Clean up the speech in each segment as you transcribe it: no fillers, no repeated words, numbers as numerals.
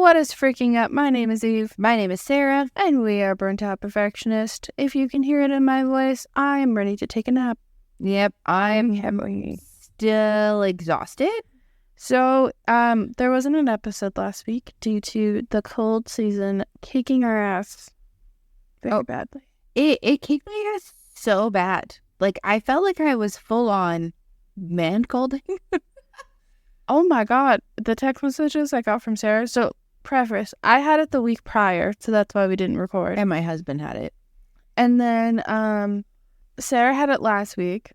What is freaking up? My name is Eve. My name is Sarah. And we are Burnt Out Perfectionist. If you can hear it in my voice, I am ready to take a nap. Yep, I'm still exhausted. So, there wasn't an episode last week due to the cold season kicking our ass very badly. It kicked my ass so bad. Like, I felt like I was full on man colding. Oh my God, the text messages I got from Sarah. So, preface, I had it the week prior, so that's why we didn't record. And my husband had it. And then Sarah had it last week.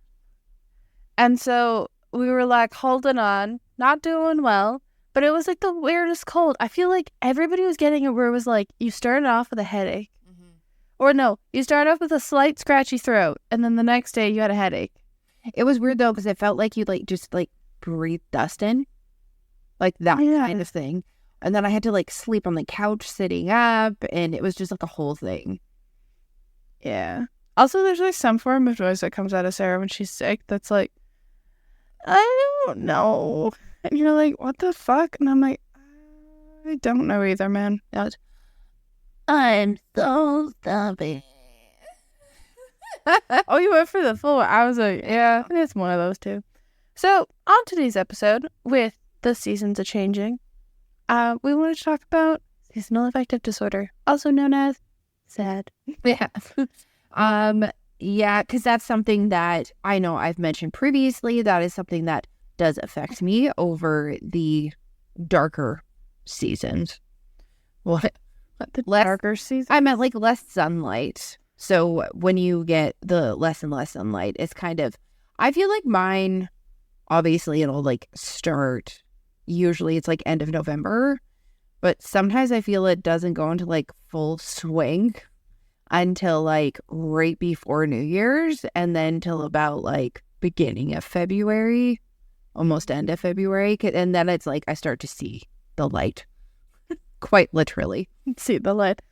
And so we were like holding on, not doing well, but it was like the weirdest cold. I feel like everybody was getting it where it was like you started off with a headache. Mm-hmm. Or no, you started off with a slight scratchy throat, and then the next day you had a headache. It was weird though, because it felt like you just breathe dust in. Like that kind of thing. And then I had to sleep on the couch sitting up, and it was just a whole thing. Yeah. Also, there's some form of noise that comes out of Sarah when she's sick that's like, I don't know. And you're like, what the fuck? And I'm like, I don't know either, man. I'm so stubborn. Oh, you went for the full one. I was like, yeah, it's one of those two. So, on today's episode, with the seasons a-changing, we want to talk about Seasonal Affective Disorder, also known as SADD. Yeah. Yeah, because that's something that I know I've mentioned previously. That is something that does affect me over the darker seasons. What the darker seasons? I meant less sunlight. So when you get the less and less sunlight, it's kind of, I feel like mine, obviously it'll start, usually it's end of November, but sometimes I feel it doesn't go into full swing until right before New Year's, and then till about beginning of February, almost end of February, and then it's I start to see the light, quite literally. See the light.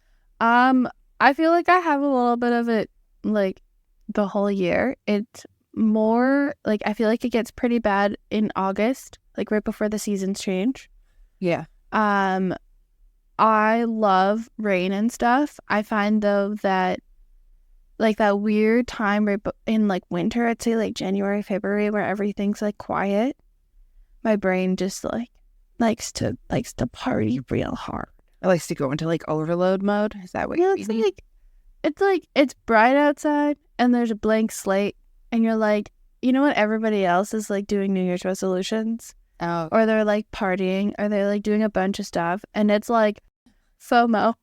I feel like I have a little bit of it the whole year. It's more I feel like it gets pretty bad in August, right before the seasons change. Yeah. I love rain and stuff. I find though that that weird time right in winter, I'd say January, February, where everything's quiet, my brain just likes to party real hard. It likes to go into overload mode. Is that what you mean? It's bright outside and there's a blank slate, and you're you know what, everybody else is doing New Year's resolutions. Oh. Or they're partying, or they're doing a bunch of stuff, and it's FOMO.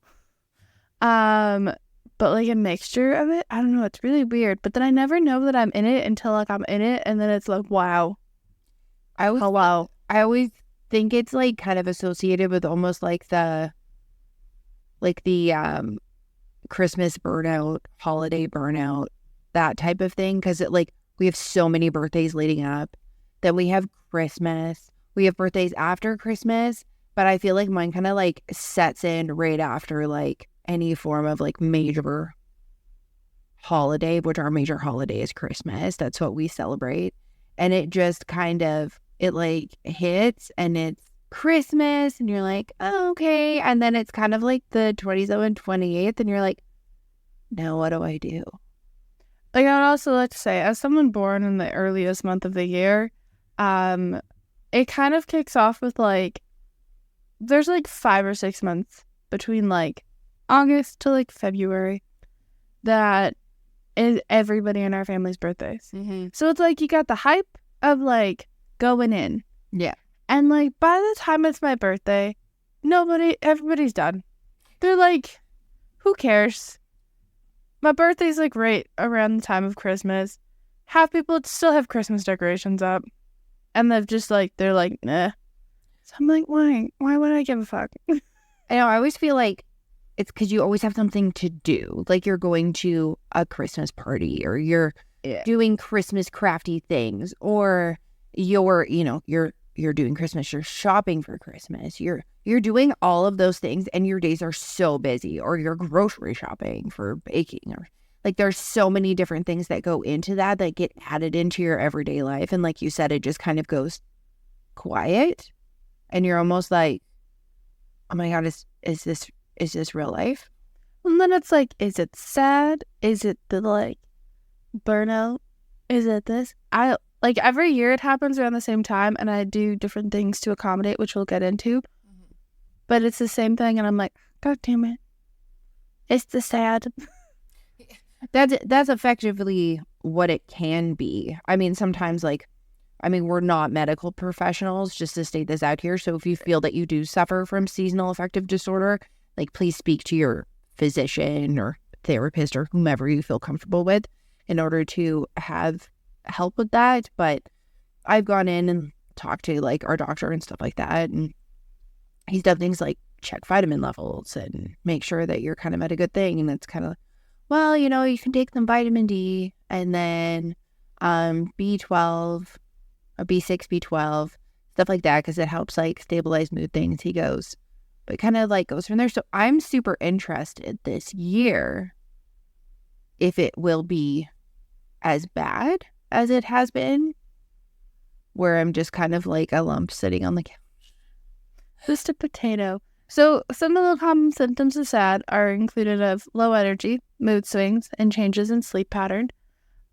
But a mixture of it. I don't know, it's really weird. But then I never know that I'm in it until I'm in it, and then it's wow. Hello. I always think it's kind of associated with almost the Christmas burnout, holiday burnout, that type of thing, because we have so many birthdays leading up. Then we have Christmas. We have birthdays after Christmas, but I feel like mine kind of sets in right after any form of major holiday, which our major holiday is Christmas. That's what we celebrate. And it just kind of, it hits and it's Christmas and you're oh, okay. And then it's kind of the 27th, 28th and you're now what do I do? I would also like to say, as someone born in the earliest month of the year, it kind of kicks off with there's 5 or 6 months between August to February that is everybody in our family's birthdays. Mm-hmm. So it's you got the hype of going in. Yeah. And by the time it's my birthday, everybody's done. They're who cares? My birthday's right around the time of Christmas. Half people still have Christmas decorations up. And they've just they're nah. So I'm why? Why would I give a fuck? I know, I always feel it's because you always have something to do. You're going to a Christmas party, or you're doing Christmas crafty things, or you're doing Christmas, you're shopping for Christmas. You're doing all of those things, and your days are so busy, or you're grocery shopping for baking, or there's so many different things that go into that get added into your everyday life. And like you said, it just kind of goes quiet. And you're almost oh my God, is this real life? And then it's like, is it sad? Is it the like burnout? Is it this? I like every year it happens around the same time, and I do different things to accommodate, which we'll get into. But it's the same thing, and I'm like, God damn it. It's the sad. That's effectively what it can be. I mean, sometimes we're not medical professionals, just to state this out here. So if you feel that you do suffer from seasonal affective disorder, like please speak to your physician or therapist or whomever you feel comfortable with in order to have help with that. But I've gone in and talked to like our doctor and stuff like that. And he's done things like check vitamin levels and make sure that you're kind of at a good thing. And it's kind of, well, you know, you can take some vitamin D and then B12 or B6, B12, stuff like that, because it helps like stabilize mood things. He goes, but kind of like goes from there. So I'm super interested this year if it will be as bad as it has been, where I'm just kind of like a lump sitting on the couch. Just a potato. So some of the common symptoms of SADD are included of low energy, mood swings, and changes in sleep pattern.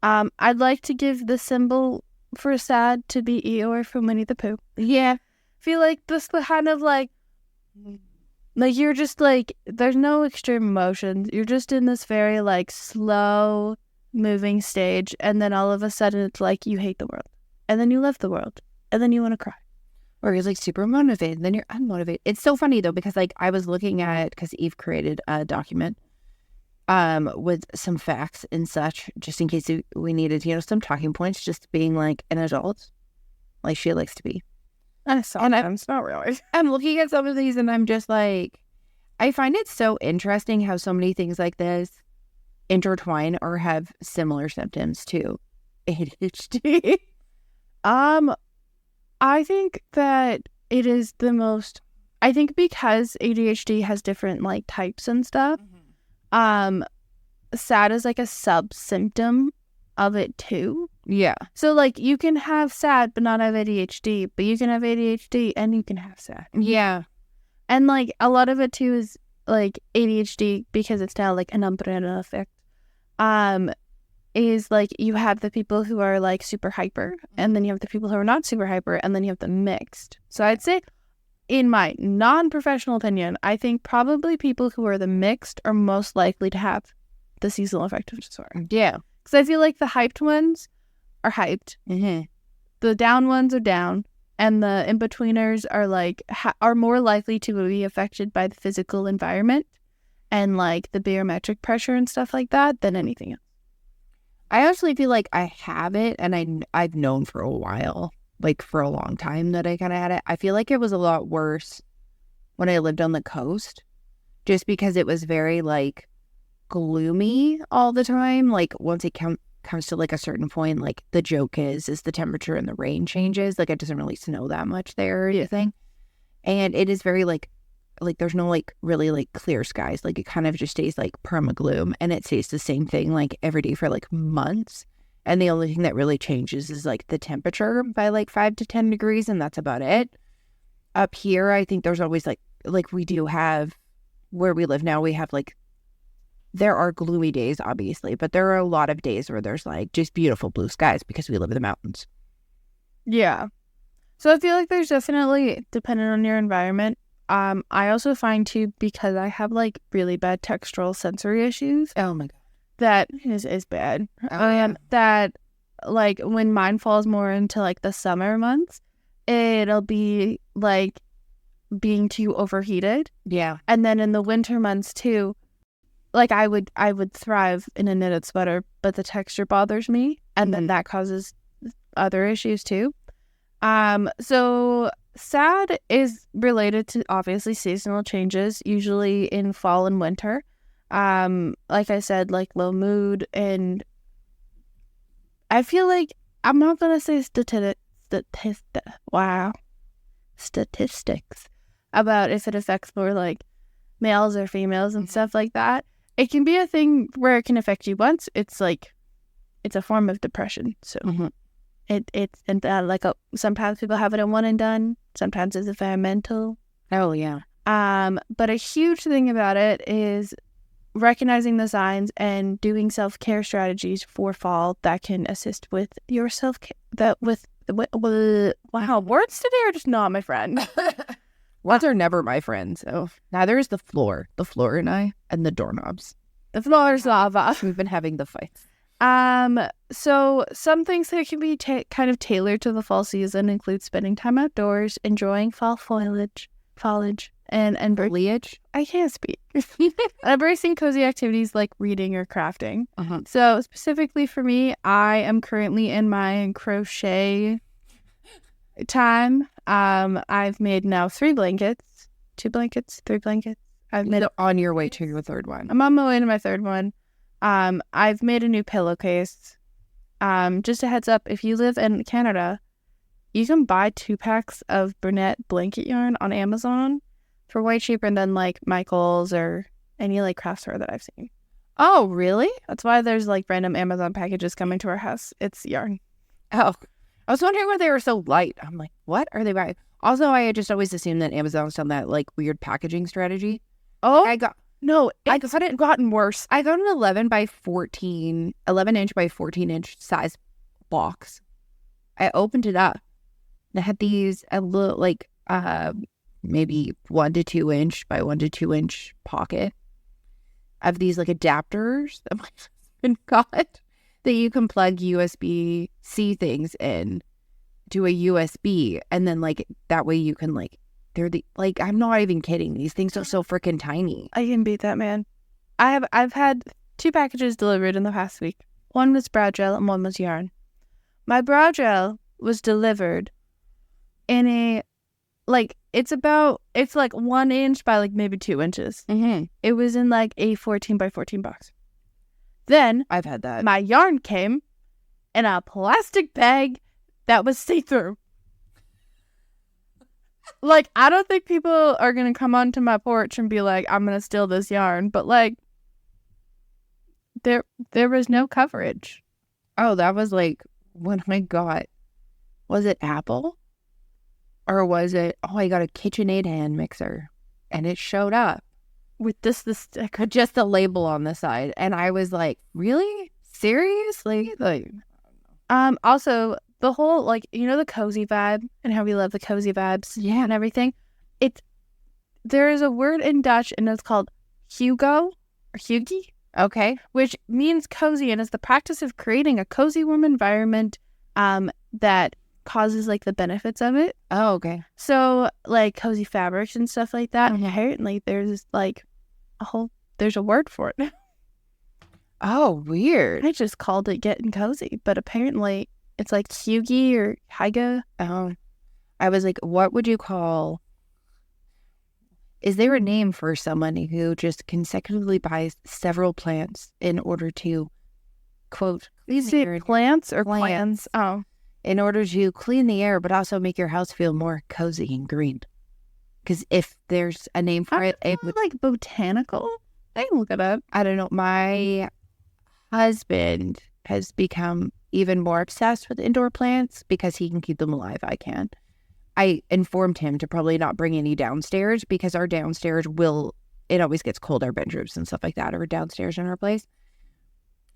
I'd like to give the symbol for SADD to be Eeyore from Winnie the Pooh. Yeah. Feel like this the kind of like you're just like, there's no extreme emotions. You're just in this very like slow moving stage, and then all of a sudden it's like you hate the world, and then you love the world, and then you want to cry. Or you're like super motivated, and then you're unmotivated. It's so funny though, because like I was looking at, because Eve created a document with some facts and such, just in case we needed, you know, some talking points, just being like an adult, like she likes to be. Sometimes, not really. I'm looking at some of these and I'm just like, I find it so interesting how so many things like this intertwine or have similar symptoms to ADHD. I think that it is the most, I think because ADHD has different like types and stuff, SADD is like a sub-symptom of it too. Yeah. So like you can have SADD but not have ADHD, but you can have ADHD and you can have SADD. Yeah. And like a lot of it too is like ADHD, because it's now like an umbrella effect. Is like you have the people who are like super hyper, and then you have the people who are not super hyper, and then you have the mixed. So I'd say, in my non-professional opinion, I think probably people who are the mixed are most likely to have the seasonal affective disorder. Yeah. Because I feel like the hyped ones are hyped. Mm-hmm. The down ones are down, and the in-betweeners are like are more likely to be affected by the physical environment and like the barometric pressure and stuff like that than anything else. I actually feel like I have it, and I've known for a while, like for a long time, that I kind of had it. I feel like it was a lot worse when I lived on the coast, just because it was very like gloomy all the time. Like once it comes to like a certain point, like the joke is the temperature and the rain changes. Like it doesn't really snow that much there, you think? And it is very like there's no like really like clear skies. Like it kind of just stays like perma gloom, and it stays the same thing like every day for like months. And the only thing that really changes is like the temperature by like 5 to 10 degrees, and that's about it. Up here, I think there's always like we do have, where we live now, we have like, there are gloomy days obviously, but there are a lot of days where there's like just beautiful blue skies because we live in the mountains. Yeah. So I feel like there's definitely, depending on your environment, I also find too, because I have like really bad textural sensory issues. Oh my God. That is bad. That like when mine falls more into like the summer months, it'll be like being too overheated. Yeah. And then in the winter months too, like I would thrive in a knitted sweater, but the texture bothers me, and then that causes other issues too. So SADD is related to obviously seasonal changes, usually in fall and winter. Like I said, like low mood, and I feel like I'm not gonna say statistics about if it affects more like males or females and stuff like that. It can be a thing where it can affect you once. It's like it's a form of depression. So it's and like sometimes people have it in one and done. Sometimes it's environmental. Oh yeah. But a huge thing about it is recognizing the signs and doing self-care strategies for fall that can assist with your self-care. Wow, words today are just not my friend. Words are never my friend, so neither is the floor. The floor and I, and the doorknobs. The floor's lava. We've been having the fights. So some things that can be kind of tailored to the fall season include spending time outdoors, enjoying fall foliage, and Foliage. I can't speak. Embracing cozy activities like reading or crafting. Uh-huh. So specifically for me, I am currently in my crochet time. I've made now 3 blankets, 2 blankets, 3 blankets. I've made on your way to your third one. I'm on my way to my third one. I've made a new pillowcase. Just a heads up, if you live in Canada, you can buy 2 packs of brunette blanket yarn on Amazon for way cheaper than like Michael's or any like craft store that I've seen. Oh, really? That's why there's like random Amazon packages coming to our house. It's yarn. Oh, I was wondering why they were so light. I'm like, what are they buying? Also, I had just always assumed that Amazon's done that like weird packaging strategy. Oh, I got it's gotten worse. I got an 11 inch by 14 inch size box. I opened it up. It had these like maybe 1 to 2 inch by 1 to 2 inch pocket of these like adapters that my husband got that you can plug USB-C things in to a USB, and then like that way you can like I'm not even kidding. These things are so freaking tiny. I can beat that, man. I've had 2 packages delivered in the past week. One was brow gel and one was yarn. My brow gel was delivered in a it's like 1 inch by like maybe 2 inches. Mm-hmm. It was in like a 14 by 14 box. Then I've had that. My yarn came in a plastic bag that was see-through. Like, I don't think people are going to come onto my porch and be like, I'm going to steal this yarn. But, like, there was no coverage. Oh, that was like when I got, was it Apple? Or was it, I got a KitchenAid hand mixer. And it showed up. With the sticker. Just the label on the side. And I was like, really? Seriously? Like, also, the whole, like, you know, the cozy vibe and how we love the cozy vibes and everything. There is a word in Dutch and it's called Hugo or Hugie. Okay. Which means cozy and is the practice of creating a cozy warm environment that causes like the benefits of it. Oh, okay. So like cozy fabrics and stuff like that. And apparently there's like there's a word for it. Oh, weird. I just called it getting cozy, but apparently it's like Hugie or Higa. Oh, I was like, what would you call? Is there a name for someone who just consecutively buys several plants in order to, quote, Is it plants or plants? Oh. In order to clean the air, but also make your house feel more cozy and green. Because if there's a name for it would like botanical. I can look it up. I don't know. My husband has become even more obsessed with indoor plants because he can keep them alive. I can't. I informed him to probably not bring any downstairs because our downstairs it always gets cold, our bedrooms and stuff like that are downstairs in our place.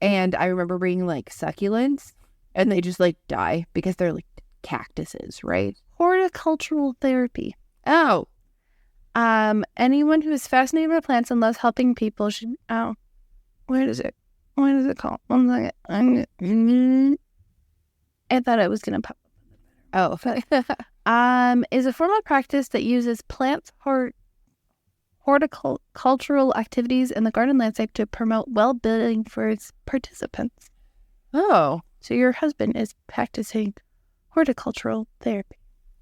And I remember bringing like succulents and they just like die because they're like cactuses, right? Horticultural therapy. Oh. Anyone who is fascinated by plants and loves helping people should, where is it? What is it called? 1 second. I thought it was going to pop up. Oh. Is a form of practice that uses plants horticultural activities in the garden landscape to promote well-being for its participants. Oh. So your husband is practicing horticultural therapy.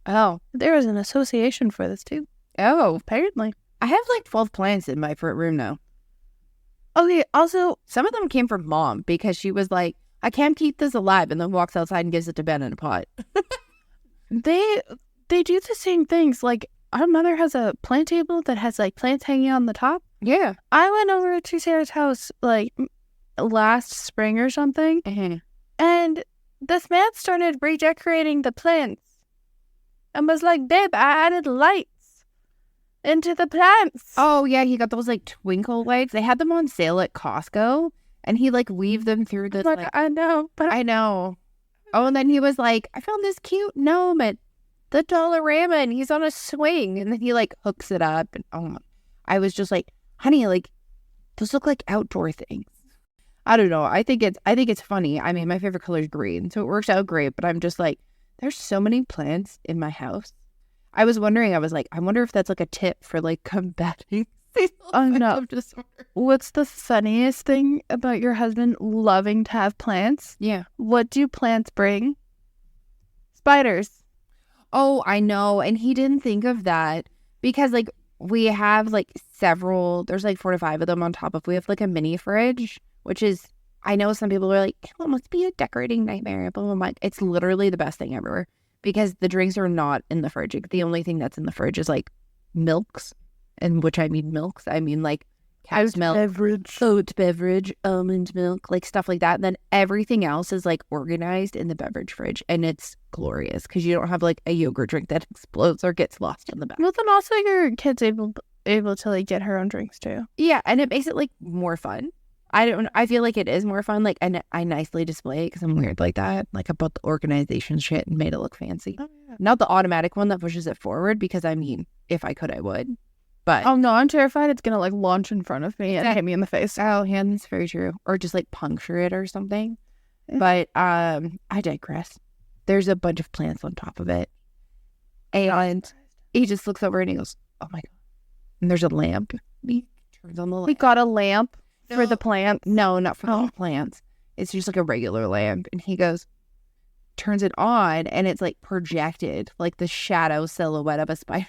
Oh. There is an association for this too. Oh. Apparently. I have like 12 plants in my front room now. Okay, also, some of them came from Mom because she was like, I can't keep this alive, and then walks outside and gives it to Ben in a pot. They do the same things. Like, our mother has a plant table that has, like, plants hanging on the top. Yeah. I went over to Sarah's house, like, last spring or something, and this man started redecorating the plants and was like, babe, I added lights. into the plants. Oh, yeah, he got those, like, twinkle lights. They had them on sale at Costco, and he, like, weaved them through this, Like, I know, but I know. Oh, and then he was like, I found this cute gnome at the Dollarama, and he's on a swing, and then he, like, hooks it up, and I was just like, honey, like, those look like outdoor things. I don't know. I think it's funny. I mean, my favorite color is green, so it works out great, but I'm just like, there's so many plants in my house. I was wondering, I was like, I wonder if that's like a tip for like combating seasonal affective disorder. What's the funniest thing about your husband loving to have plants? Yeah. What do plants bring? Spiders. Oh, I know. And he didn't think of that because like we have like several, there's like 4 to 5 of them on top of, we have like a mini fridge, which is, I know some people are like, it must be a decorating nightmare. But I'm like, it's literally the best thing ever because the drinks are not in the fridge. The only thing that's in the fridge is like milks, and which I mean milks, I mean like cow's milk, oat beverage, almond milk, like stuff like that. And then everything else is like organized in the beverage fridge, and it's glorious because you don't have like a yogurt drink that explodes or gets lost in the back. Well, then also your kid's able to like get her own drinks too. Yeah, and it makes it like more fun. I feel like it is more fun. Like, and I nicely display it because I'm weird like that. Like, I bought the organization shit and made it look fancy. Oh, yeah. Not the automatic one that pushes it forward because, I mean, if I could, I would. But oh no, I'm terrified it's gonna like launch in front of me and hit me in the face. Oh, yeah, that's very true. Or just like puncture it or something. But I digress. There's a bunch of plants on top of it, and he just looks over and he goes, "Oh my god!" And there's a lamp. He turns on the lamp. We got a lamp. For the plants? No, not for the plants. It's just like a regular lamp. And he goes, turns it on, and it's like projected, like the shadow silhouette of a spider.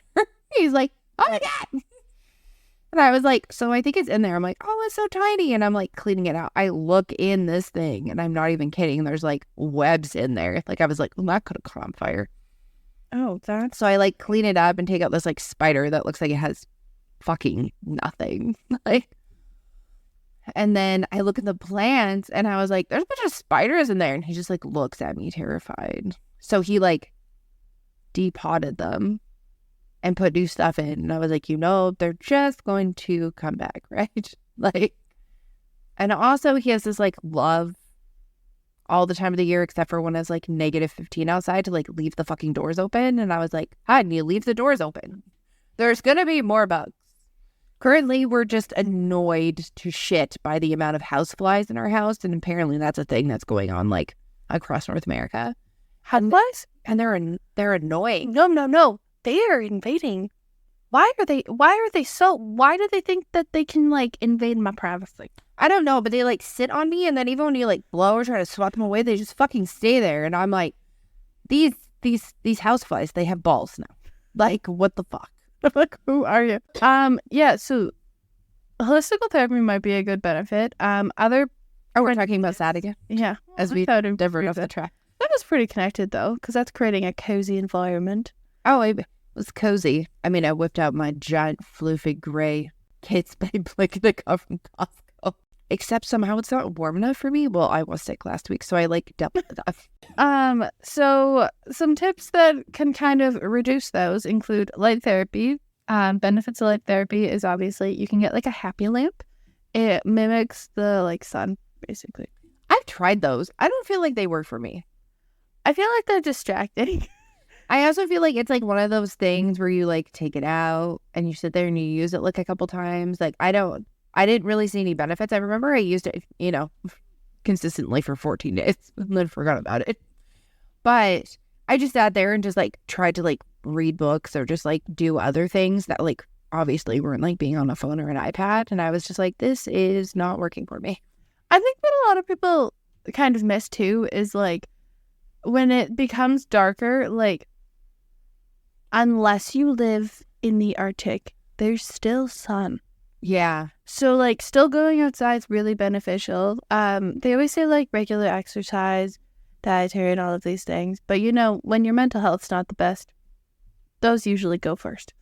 He's like, oh my god. And I was like, so I think it's in there. I'm like, oh, it's so tiny. And I'm like cleaning it out. I look in this thing, and I'm not even kidding. There's like webs in there. Like I was like, well, that could have caught on fire. Oh, that's... So I like clean it up and take out this like spider that looks like it has fucking nothing. Like, and then I look at the plants and I was like, there's a bunch of spiders in there. And he just like looks at me terrified. So he like depotted them and put new stuff in. And I was like, they're just going to come back, right? Like, and also he has this like love all the time of the year, except for when it's like -15 outside, to like leave the fucking doors open. And I was like, hon, you leave the doors open. There's going to be more bugs. Currently, we're just annoyed to shit by the amount of houseflies in our house, and apparently that's a thing that's going on like across North America. Houseflies? And they're annoying. No. They are invading. Why do they think that they can like invade my privacy? I don't know, but they like sit on me, and then even when you like blow or try to swat them away, they just fucking stay there. And I'm like, these houseflies, they have balls now. Like, what the fuck? Like, who are you? Yeah, so holistic therapy might be a good benefit. We're talking about SADD again? Yeah. As we diverted off the track. That was pretty connected, though, because that's creating a cozy environment. Oh, it was cozy. I mean, I whipped out my giant floofy gray Kate's Bay picnic from Costco. Except somehow it's not warm enough for me. Well, I was sick last week, so I like doubled it up. So some tips that can kind of reduce those include light therapy. Benefits of light therapy is obviously you can get like a happy lamp. It mimics the like sun, basically. I've tried those. I don't feel like they work for me. I feel like they're distracting. I also feel like it's like one of those things where you like take it out and you sit there and you use it like a couple times. Like I didn't really see any benefits. I remember I used it, consistently for 14 days and then forgot about it. But I just sat there and just like tried to like read books or just like do other things that like obviously weren't like being on a phone or an iPad. And I was just like, this is not working for me. I think what a lot of people kind of miss too is like when it becomes darker, like unless you live in the Arctic, there's still sun. Yeah. So like still going outside is really beneficial. They always say like regular exercise, dietary, and all of these things. But when your mental health's not the best, those usually go first.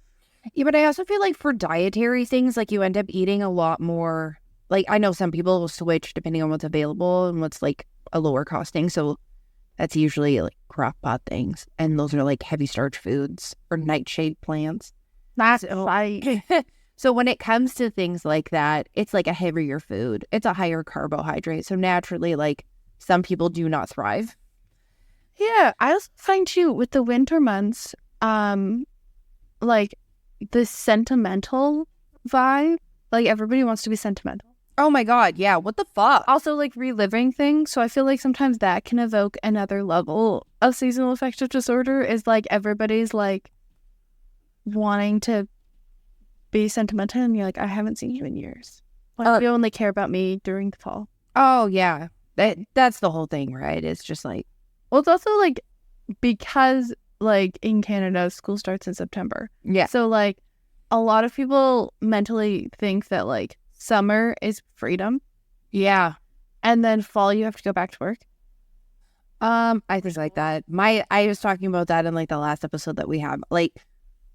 Yeah, but I also feel like for dietary things, like you end up eating a lot more. Like I know some people will switch depending on what's available and what's like a lower costing. So that's usually like crock pot things. And those are like heavy starch foods or nightshade plants. That's So- right. So when it comes to things like that, it's like a heavier food. It's a higher carbohydrate. So naturally, like some people do not thrive. Yeah, I also find too with the winter months, like the sentimental vibe, like everybody wants to be sentimental. Oh my God. Yeah. What the fuck? Also, like reliving things. So I feel like sometimes that can evoke another level of seasonal affective disorder. Is like everybody's like wanting to be sentimental, and you're like, I haven't seen you in years. Like you only care about me during the fall. Oh yeah. That's the whole thing, right? It's just like, Well, it's also like because like in Canada, school starts in September. yeah. So like a lot of people mentally think that like summer is freedom Yeah. and then fall you have to go back to work. I think like that. I was talking about that in like the last episode that we have. Like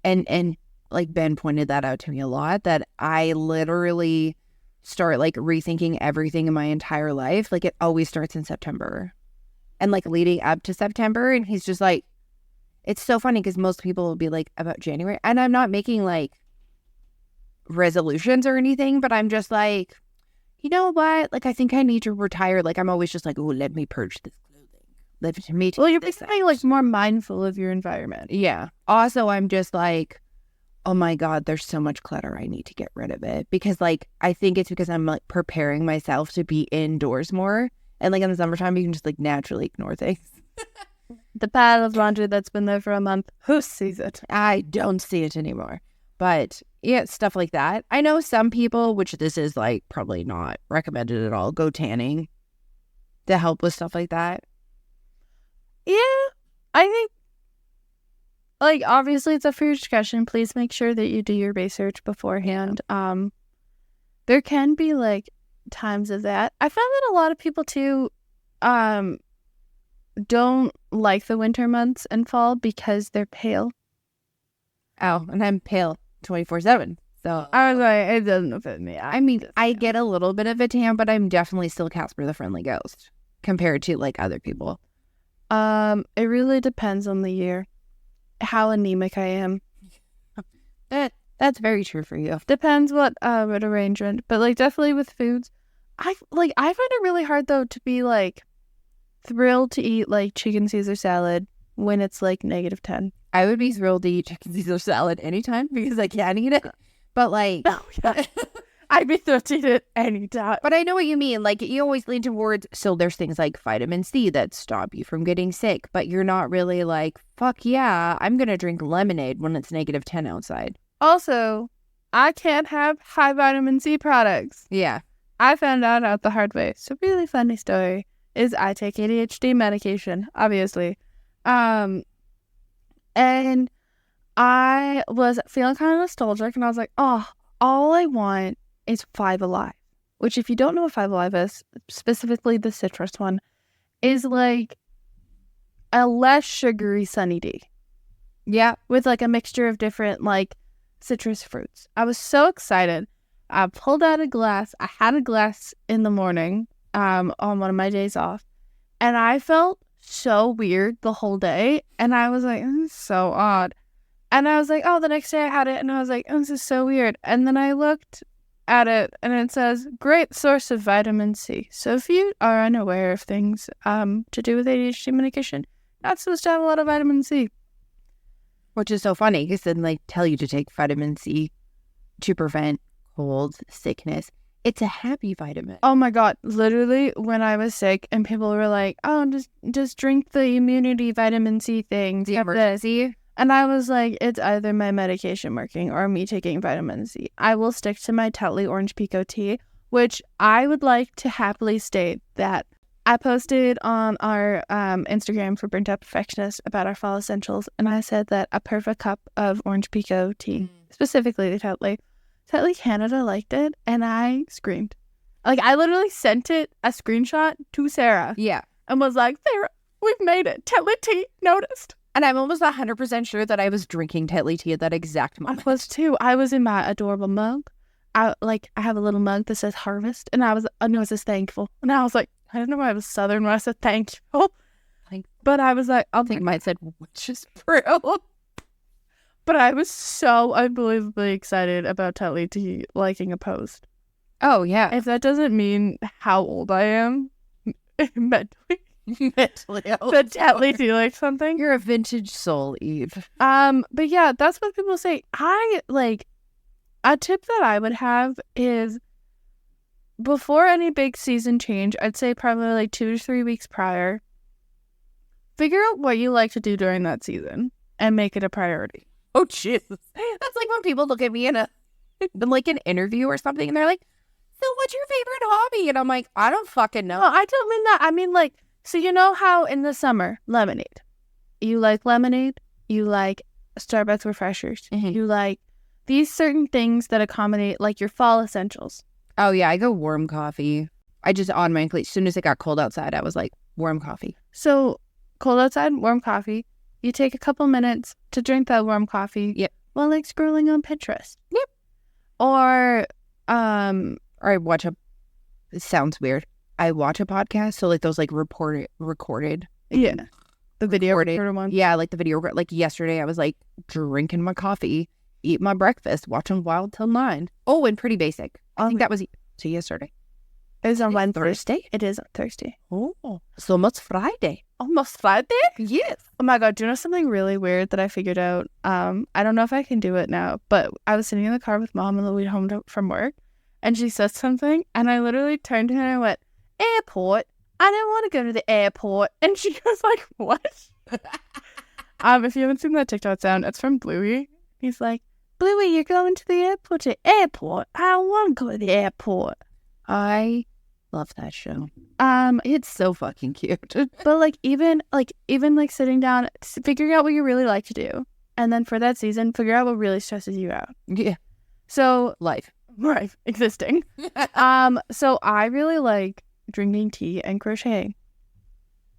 and like Ben pointed that out to me a lot, that I literally start like rethinking everything in my entire life. Like it always starts in September. And like leading up to September, and he's just like, it's so funny because most people will be like about January, and I'm not making like resolutions or anything, but I'm just like, you know what? Like I think I need to retire. Like I'm always just like, oh, let me purge this clothing. Let me. Well, you're this becoming out. like more mindful of your environment. Yeah. Also, I'm just like, oh my God, there's so much clutter. I need to get rid of it. Because like, I think it's because I'm like preparing myself to be indoors more. And like in the summertime, you can just like naturally ignore things. The pile of laundry that's been there for a month, who sees it? I don't see it anymore. But yeah, stuff like that. I know some people, which this is like probably not recommended at all, go tanning to help with stuff like that. Yeah, I think like obviously it's up for your discussion. Please make sure that you do your research beforehand. There can be like times of that. I found that a lot of people too don't like the winter months and fall because they're pale. Oh, and I'm pale 24/7. So I was like, it doesn't affect me. I mean, I get a little bit of a tan, but I'm definitely still Casper the Friendly Ghost compared to like other people. It really depends on the year, how anemic I am. That's very true for you. Depends what arrangement, but like definitely with foods, I find it really hard though to be like thrilled to eat like chicken Caesar salad when it's like -10. I would be thrilled to eat chicken Caesar salad anytime because I can't eat it. But like, Oh yeah, I'd be thrilled to eat it anytime. but I know what you mean. Like you always lean towards, so there's things like vitamin C that stop you from getting sick, but you're not really like, fuck yeah, I'm going to drink lemonade when it's -10 outside. Also, I can't have high vitamin C products. Yeah. I found out the hard way. So really funny story is I take ADHD medication, obviously. And I was feeling kind of nostalgic and I was like, oh, all I want is Five Alive. Which if you don't know what Five Alive is, specifically the citrus one, is like a less sugary Sunny D. Yeah. With like a mixture of different like citrus fruits. I was so excited. I pulled out a glass. I had a glass in the morning on one of my days off. And I felt so weird the whole day. And I was like, this is so odd. And I was like, oh, the next day I had it. And I was like, oh, this is so weird. And then I looked at it and it says, great source of vitamin C. So if you are unaware of things to do with ADHD medication, not supposed to have a lot of vitamin C. Which is so funny because then they tell you to take vitamin C to prevent colds, sickness. It's a happy vitamin. Oh my God. Literally, when I was sick and people were like, oh, just drink the immunity vitamin C thing. The have this." emergency. And I was like, it's either my medication working or me taking vitamin C. I will stick to my Tetley Orange Pico tea, which I would like to happily state that I posted on our Instagram for Burnt Out Perfectionist about our fall essentials, and I said that a perfect cup of Orange Pico tea, specifically the Tetley Canada liked it, and I screamed. Like, I literally sent it a screenshot to Sarah Yeah. and was like, Sarah, we've made it. Tetley tea noticed. And I'm almost 100% sure that I was drinking Tetley tea at that exact moment. I was too. I was in my adorable mug. I have a little mug that says Harvest, and it says thankful. And I was like, I don't know why I was Southern when I said thankful. But I was like, I think mine said witch's brew. But I was so unbelievably excited about Tetley T liking a post. Oh, yeah. If that doesn't mean how old I am mentally, Mentally old. that Tetley T likes something. You're a vintage soul, Eve. But yeah, that's what people say. A tip that I would have is before any big season change, I'd say probably like 2 to 3 weeks prior, figure out what you like to do during that season and make it a priority. Oh, Jesus. That's like when people look at me in like an interview or something and they're like, so what's your favorite hobby? And I'm like, I don't fucking know. No, I don't mean that. I mean, like, so you know how in the summer, lemonade. You like lemonade. You like Starbucks refreshers. Mm-hmm. You like these certain things that accommodate like your fall essentials. Oh, yeah. I go warm coffee. I just automatically, as soon as it got cold outside, I was like, warm coffee. So cold outside, warm coffee. You take a couple minutes to drink that warm coffee. Yep. While like scrolling on Pinterest. Yep. Or I watch it sounds weird. I watch a podcast. So like those like recorded. Yeah. The video recorded one. Yeah. Like the video, like yesterday I was like drinking my coffee, eat my breakfast, watching Wild Till 9. Oh, and Pretty Basic. I think that was yesterday. It was on Wednesday. Thursday? It is on Thursday. Oh, so almost Friday. Almost Friday? Yes. Oh my God, do you know something really weird that I figured out? I don't know if I can do it now, but I was sitting in the car with Mom on the way home from work, and she said something, and I literally turned to her and I went, airport? I don't want to go to the airport. And she was like, what? If you haven't seen that TikTok sound, it's from Bluey. He's like, Bluey, you're going to the airport? Airport? I don't want to go to the airport. I love that show. It's so fucking cute. But like even sitting down, figuring out what you really like to do, and then for that season, figure out what really stresses you out. Yeah. So Life existing. So I really like drinking tea and crocheting.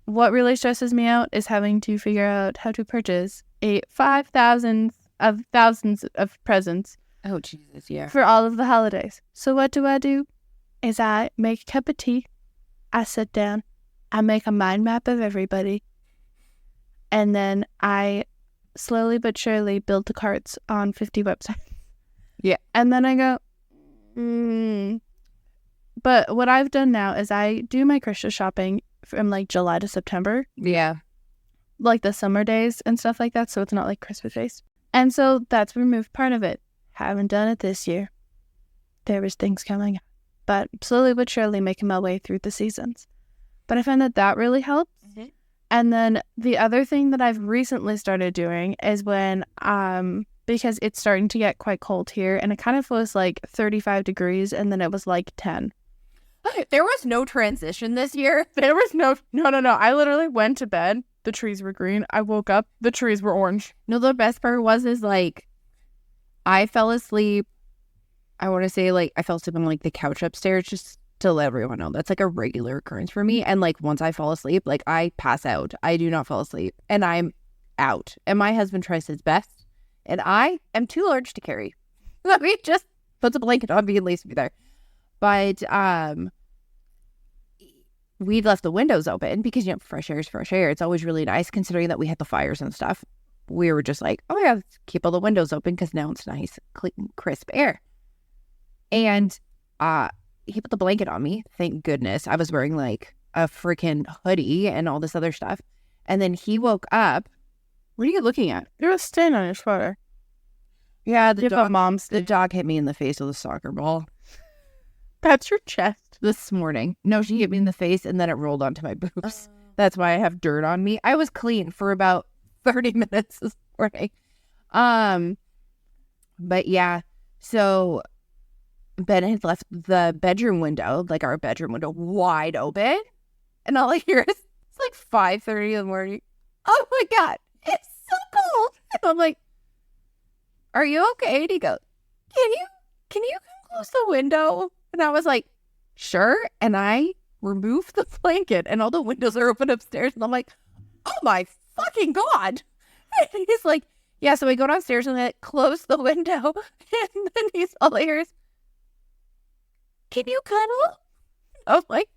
What really stresses me out is having to figure out how to purchase a 5,000 of thousands of presents. Oh Jesus, yeah. For all of the holidays. So what do? Is I make a cup of tea, I sit down, I make a mind map of everybody, and then I slowly but surely build the carts on 50 websites. Yeah. And then I go, But what I've done now is I do my Christmas shopping from like July to September. Yeah. Like the summer days and stuff like that, so it's not like Christmas days. And so that's removed part of it. Haven't done it this year. There was things coming up. But slowly but surely making my way through the seasons. But I found that really helps. Mm-hmm. And then the other thing that I've recently started doing is when, because it's starting to get quite cold here, and it kind of was like 35 degrees, and then it was like 10. There was no transition this year. There was no. I literally went to bed. The trees were green. I woke up. The trees were orange. No, the best part is like, I fell asleep. I want to say like I fell asleep on like the couch upstairs, just to let everyone know that's like a regular occurrence for me. And like once I fall asleep, like I pass out. I do not fall asleep and I'm out. And my husband tries his best and I am too large to carry. Let me just put a blanket on me and leaves me there. But we left the windows open because, you know, fresh air is fresh air. It's always really nice considering that we had the fires and stuff. We were just like, oh yeah, let's keep all the windows open because now it's nice, clean, crisp air. And he put the blanket on me. Thank goodness. I was wearing like a freaking hoodie and all this other stuff. And then he woke up. What are you looking at? There's a stain on your sweater. Yeah, the dog hit me in the face with a soccer ball. That's your chest. This morning. No, she hit me in the face and then it rolled onto my boobs. That's why I have dirt on me. I was clean for about 30 minutes this morning. But yeah, so Ben had left the bedroom window, like our bedroom window, wide open. And all I hear is, it's like 5:30 in the morning. Oh my God, it's so cold. And I'm like, are you okay? And he goes, can you come close the window? And I was like, sure. And I removed the blanket and all the windows are open upstairs. And I'm like, oh my fucking God. And he's like, yeah. So we go downstairs and I close the window. And then all I hear is, can you cuddle? I was like,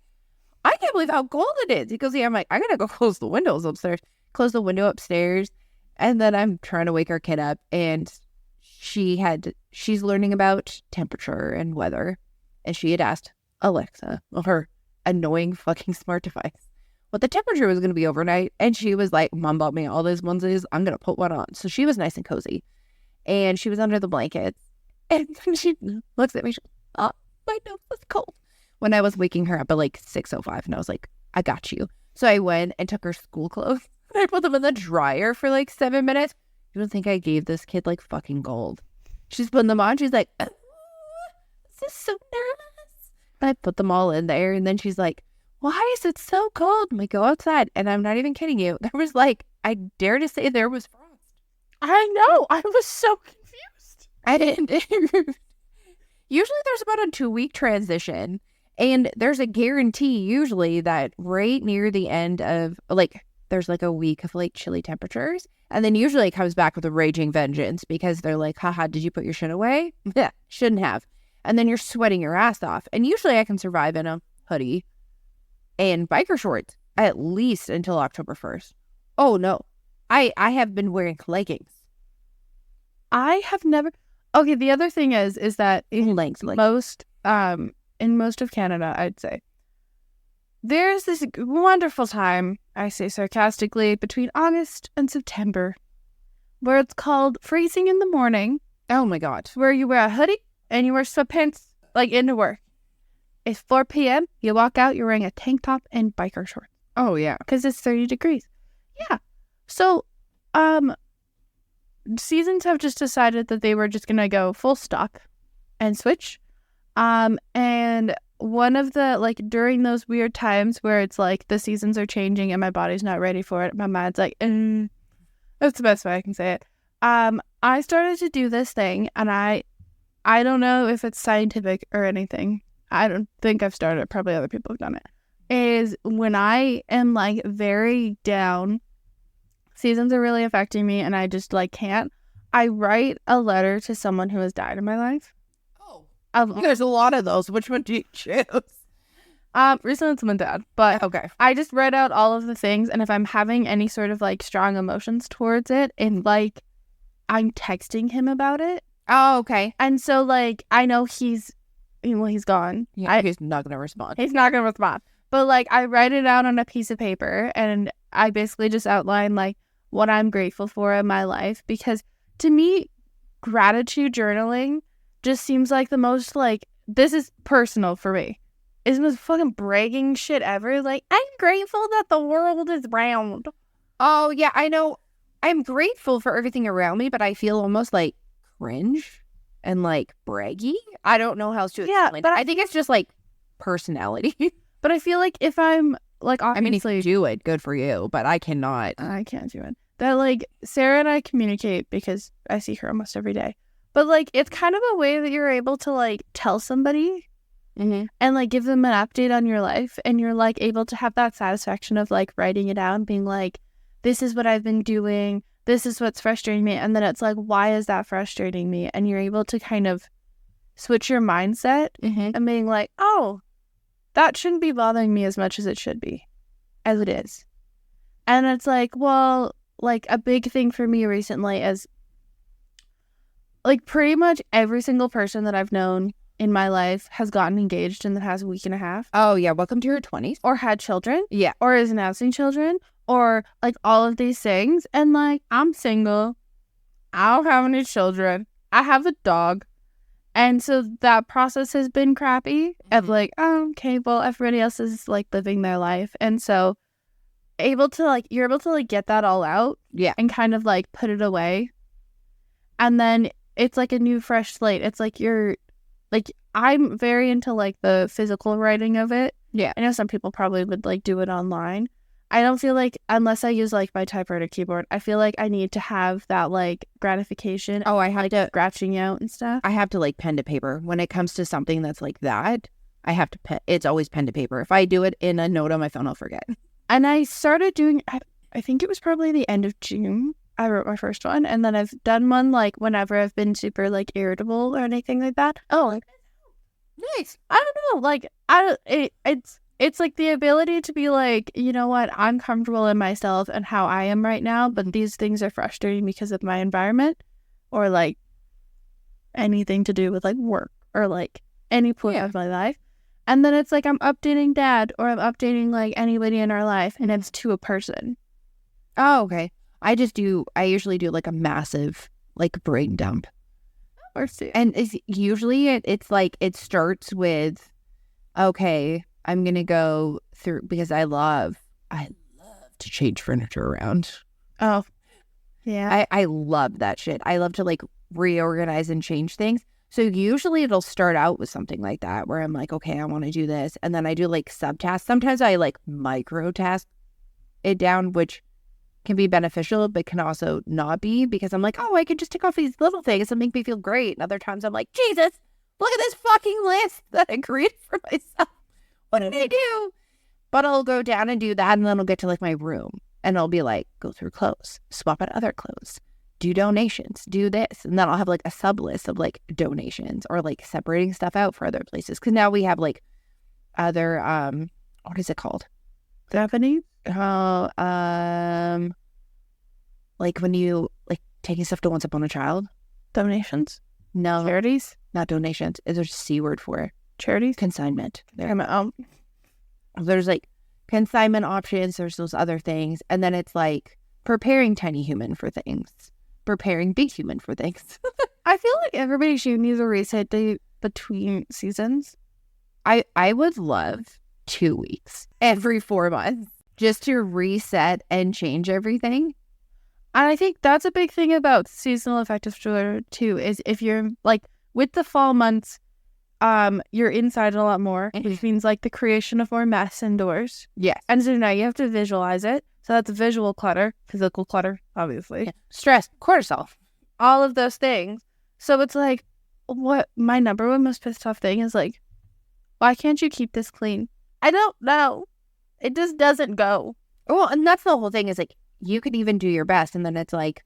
I can't believe how cold it is. He goes, yeah. I'm like, I gotta go close the windows upstairs. Close the window upstairs. And then I'm trying to wake our kid up, and she's learning about temperature and weather, and she had asked Alexa, her annoying fucking smart device, what the temperature was going to be overnight. And she was like, Mom bought me all those onesies. I'm going to put one on. So she was nice and cozy. And she was under the blankets. And then she looks at me. She's like, oh, my nose is cold. When I was waking her up at like 6:05. And I was like, I got you. So I went and took her school clothes. And I put them in the dryer for like 7 minutes. You don't think I gave this kid like fucking gold. She's putting them on. She's like, oh, this is so nice. I put them all in there. And then she's like, why is it so cold? I'm like, go outside. And I'm not even kidding you. There was like, I dare to say there was frost. I know. I was so confused. I didn't. Usually there's about a 2-week transition. And there's a guarantee usually that right near the end of, like, there's like a week of like chilly temperatures. And then usually it comes back with a raging vengeance because they're like, haha, did you put your shit away? Yeah, shouldn't have. And then you're sweating your ass off. And usually I can survive in a hoodie and biker shorts at least until October 1st. Oh no, I have been wearing leggings. I have never. Okay, the other thing is that in most of Canada, I'd say there's this wonderful time, I say sarcastically, between August and September, where it's called freezing in the morning. Oh my god, where you wear a hoodie and you wear sweatpants like into work. It's 4 p.m. You walk out, you're wearing a tank top and biker shorts. Oh, yeah. Because it's 30 degrees. Yeah. So, seasons have just decided that they were just going to go full stop and switch. And one of the, like, during those weird times where it's like the seasons are changing and my body's not ready for it, my mind's like, that's the best way I can say it. I started to do this thing, and I don't know if it's scientific or anything. I don't think I've started it. Probably other people have done it. Is when I am like very down, seasons are really affecting me, and I just like can't. I write a letter to someone who has died in my life. Oh, there's a lot of those. Which one do you choose? Recently it's my dad, but okay. I just write out all of the things, and if I'm having any sort of like strong emotions towards it, and like I'm texting him about it. Oh, okay. And so like I know he's gone. Yeah, he's not going to respond. He's not going to respond. But, like, I write it out on a piece of paper, and I basically just outline, like, what I'm grateful for in my life. Because, to me, gratitude journaling just seems like the most, like, this is personal for me. It's the most fucking bragging shit ever. Like, I'm grateful that the world is round. Oh, yeah, I know. I'm grateful for everything around me, but I feel almost, like, cringe and like braggy. I don't know how else to explain. But I think it's just like personality. But I feel like if I'm like, obviously, I mean, if you do it, good for you. But I cannot. I can't do it. That like Sarah and I communicate because I see her almost every day. But like it's kind of a way that you're able to like tell somebody and like give them an update on your life, and you're like able to have that satisfaction of like writing it out and being like, this is what I've been doing. This is what's frustrating me. And then it's like, why is that frustrating me? And you're able to kind of switch your mindset and being like, oh, that shouldn't be bothering me as much as it should be, as it is. And it's like, well, like a big thing for me recently is like pretty much every single person that I've known in my life has gotten engaged in the past week and a half. Oh, yeah. Welcome to your 20s. Or had children. Yeah. Or is announcing children. Or like all of these things. And like, I'm single. I don't have any children. I have a dog. And so that process has been crappy. Of like, oh, okay, well, everybody else is like living their life. And so you're able to like get that all out. Yeah. And kind of like put it away. And then it's like a new fresh slate. It's like I'm very into like the physical writing of it. Yeah. I know some people probably would like do it online. I don't feel like, unless I use like my typewriter keyboard, I feel like I need to have that like gratification. Oh, I have to scratching out and stuff. I have to like pen to paper when it comes to something that's like that. I have to it's always pen to paper. If I do it in a note on my phone, I'll forget. And I started doing, I think it was probably the end of June. I wrote my first one, and then I've done one like whenever I've been super like irritable or anything like that. Oh, nice. I don't know. Like it's it's like the ability to be like, you know what, I'm comfortable in myself and how I am right now, but these things are frustrating because of my environment or like anything to do with like work or like any point of my life. And then it's like I'm updating dad or I'm updating like anybody in our life and it's to a person. Oh, okay. I usually do like a massive like brain dump. Or two. And it's usually it's like it starts with, okay, I'm going to go through because I love to change furniture around. Oh, yeah. I love that shit. I love to like reorganize and change things. So usually it'll start out with something like that where I'm like, okay, I want to do this. And then I do like subtasks. Sometimes I like micro task it down, which can be beneficial, but can also not be because I'm like, oh, I can just tick off these little things and make me feel great. And other times I'm like, Jesus, look at this fucking list that I created for myself. What did I do? But I'll go down and do that. And then I'll get to like my room and I'll be like, go through clothes, swap out other clothes, do donations, do this. And then I'll have like a sub list of like donations or like separating stuff out for other places. Cause now we have like other, what is it called? Japanese? Oh, like when you like taking stuff to Once Upon a Child. Donations? No. Charities? Not donations. There's a C word for it. Charities? Consignment. There's like consignment options. There's those other things. And then it's like preparing tiny human for things. Preparing big human for things. I feel like everybody should need a reset day between seasons. I would love 2 weeks every 4 months just to reset and change everything. And I think that's a big thing about seasonal affective disorder too, is if you're like with the fall months, you're inside a lot more, which means like the creation of more mess indoors. Yes. And so now you have to visualize it. So that's visual clutter, physical clutter, obviously. Yeah. Stress, cortisol, all of those things. So it's like, what my number one most pissed off thing is like, why can't you keep this clean? I don't know. It just doesn't go. Well, and that's the whole thing is like, you could even do your best. And then it's like,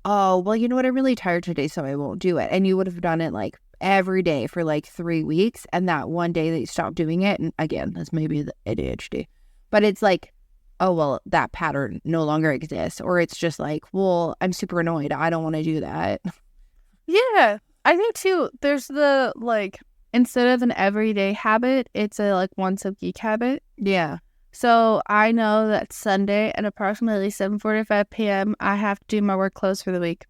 oh, well, you know what? I'm really tired today, so I won't do it. And you would have done it like every day for like 3 weeks. And that one day that you stop doing it. And again, that's maybe the ADHD. But it's like, oh, well, that pattern no longer exists. Or it's just like, well, I'm super annoyed. I don't want to do that. Yeah. I think too, there's the like, instead of an everyday habit, it's a like once a week habit. Yeah. So I know that Sunday at approximately 7:45 p.m. I have to do my work clothes for the week,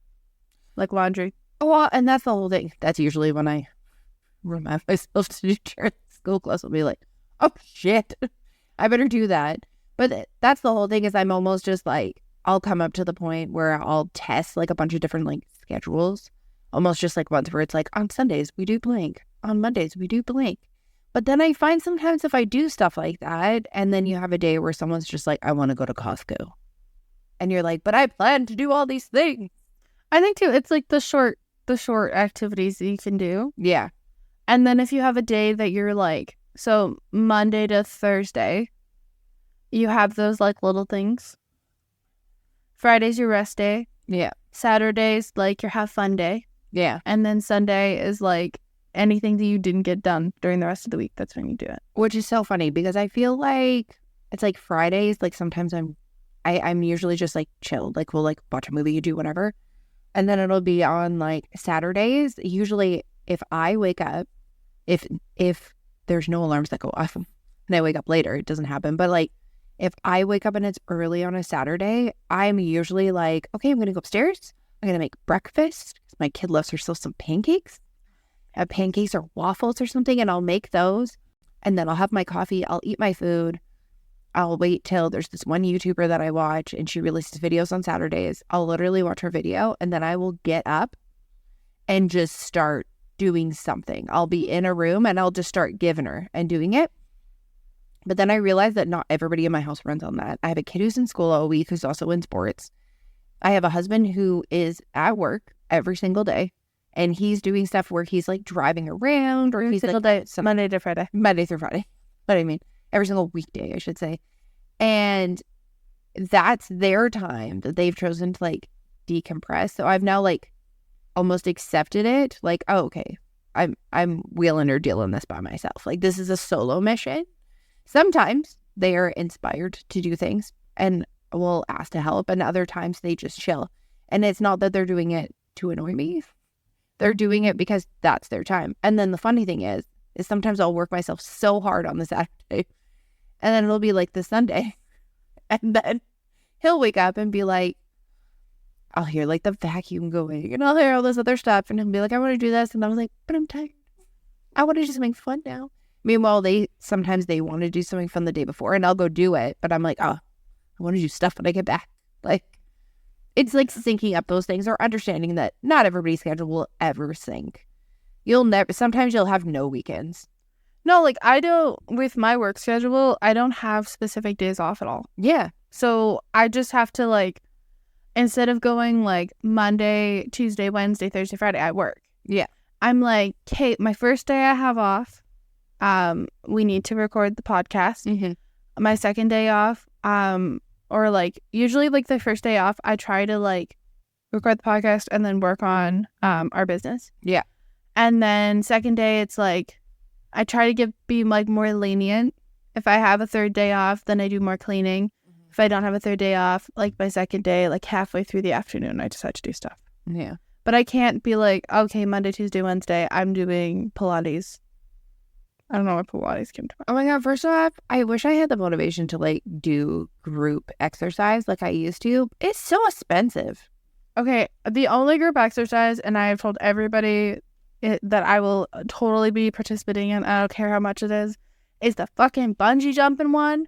like laundry. Well, and that's the whole thing. That's usually when I remind myself to do school clothes. I'll be like, oh shit, I better do that. But that's the whole thing is I'm almost just like, I'll come up to the point where I'll test like a bunch of different like schedules. Almost just like ones where it's like on Sundays we do blank, on Mondays we do blank. But then I find sometimes if I do stuff like that, and then you have a day where someone's just like, I want to go to Costco. And you're like, but I plan to do all these things. I think too, it's like the short activities that you can do. Yeah. And then if you have a day that you're like, so Monday to Thursday, you have those like little things. Friday's your rest day. Yeah. Saturday's like your have fun day. Yeah. And then Sunday is like anything that you didn't get done during the rest of the week. That's when you do it. Which is so funny because I feel like it's like Fridays, like sometimes I'm usually just like chilled. Like we'll like watch a movie, you do whatever. And then it'll be on like Saturdays. Usually if I wake up, if there's no alarms that go off and I wake up later, it doesn't happen. But like if I wake up and it's early on a Saturday, I'm usually like, okay, I'm going to go upstairs. I'm going to make breakfast. My kid loves herself some pancakes. Pancakes or waffles or something, and I'll make those. And then I'll have my coffee. I'll eat my food. I'll wait till there's this one YouTuber that I watch and she releases videos on Saturdays. I'll literally watch her video and then I will get up and just start doing something. I'll be in a room and I'll just start giving her and doing it. But then I realized that not everybody in my house runs on that. I have a kid who's in school all week who's also in sports. I have a husband who is at work every single day. And he's doing stuff where he's like driving around or he's single like, day, Monday to Friday. Monday through Friday. But I mean, every single weekday, I should say. And that's their time that they've chosen to like decompress. So I've now like almost accepted it. Like, oh, okay, I'm wheeling or dealing this by myself. Like this is a solo mission. Sometimes they are inspired to do things and will ask to help, and other times they just chill. And it's not that they're doing it to annoy me. They're doing it because that's their time. And then the funny thing is sometimes I'll work myself so hard on the Saturday, and then it'll be like the Sunday. And then he'll wake up and be like, I'll hear like the vacuum going, and I'll hear all this other stuff, and he'll be like, I want to do this. And I was like, but I'm tired. I want to do something fun now. Meanwhile, sometimes they want to do something fun the day before, and I'll go do it. But I'm like, oh, I want to do stuff when I get back. Like, it's like syncing up those things, or understanding that not everybody's schedule will ever sync. Sometimes you'll have no weekends. No, like I don't, with my work schedule, I don't have specific days off at all. Yeah. So I just have to like, instead of going like Monday, Tuesday, Wednesday, Thursday, Friday, I work. Yeah. I'm like, Kate, my first day I have off, we need to record the podcast. Mm-hmm. My second day off, or like usually like the first day off, I try to like record the podcast and then work on our business. Yeah. And then second day, it's like I try to be like more lenient. If I have a third day off, then I do more cleaning. Mm-hmm. If I don't have a third day off, like my second day, like halfway through the afternoon, I decide to do stuff. Yeah. But I can't be like, okay, Monday, Tuesday, Wednesday, I'm doing Pilates. I don't know what Pilates came to mind. Oh my God. First off, I wish I had the motivation to like do group exercise like I used to. It's so expensive. Okay. The only group exercise, and I have told everybody that I will totally be participating in, I don't care how much it is the fucking bungee jumping one,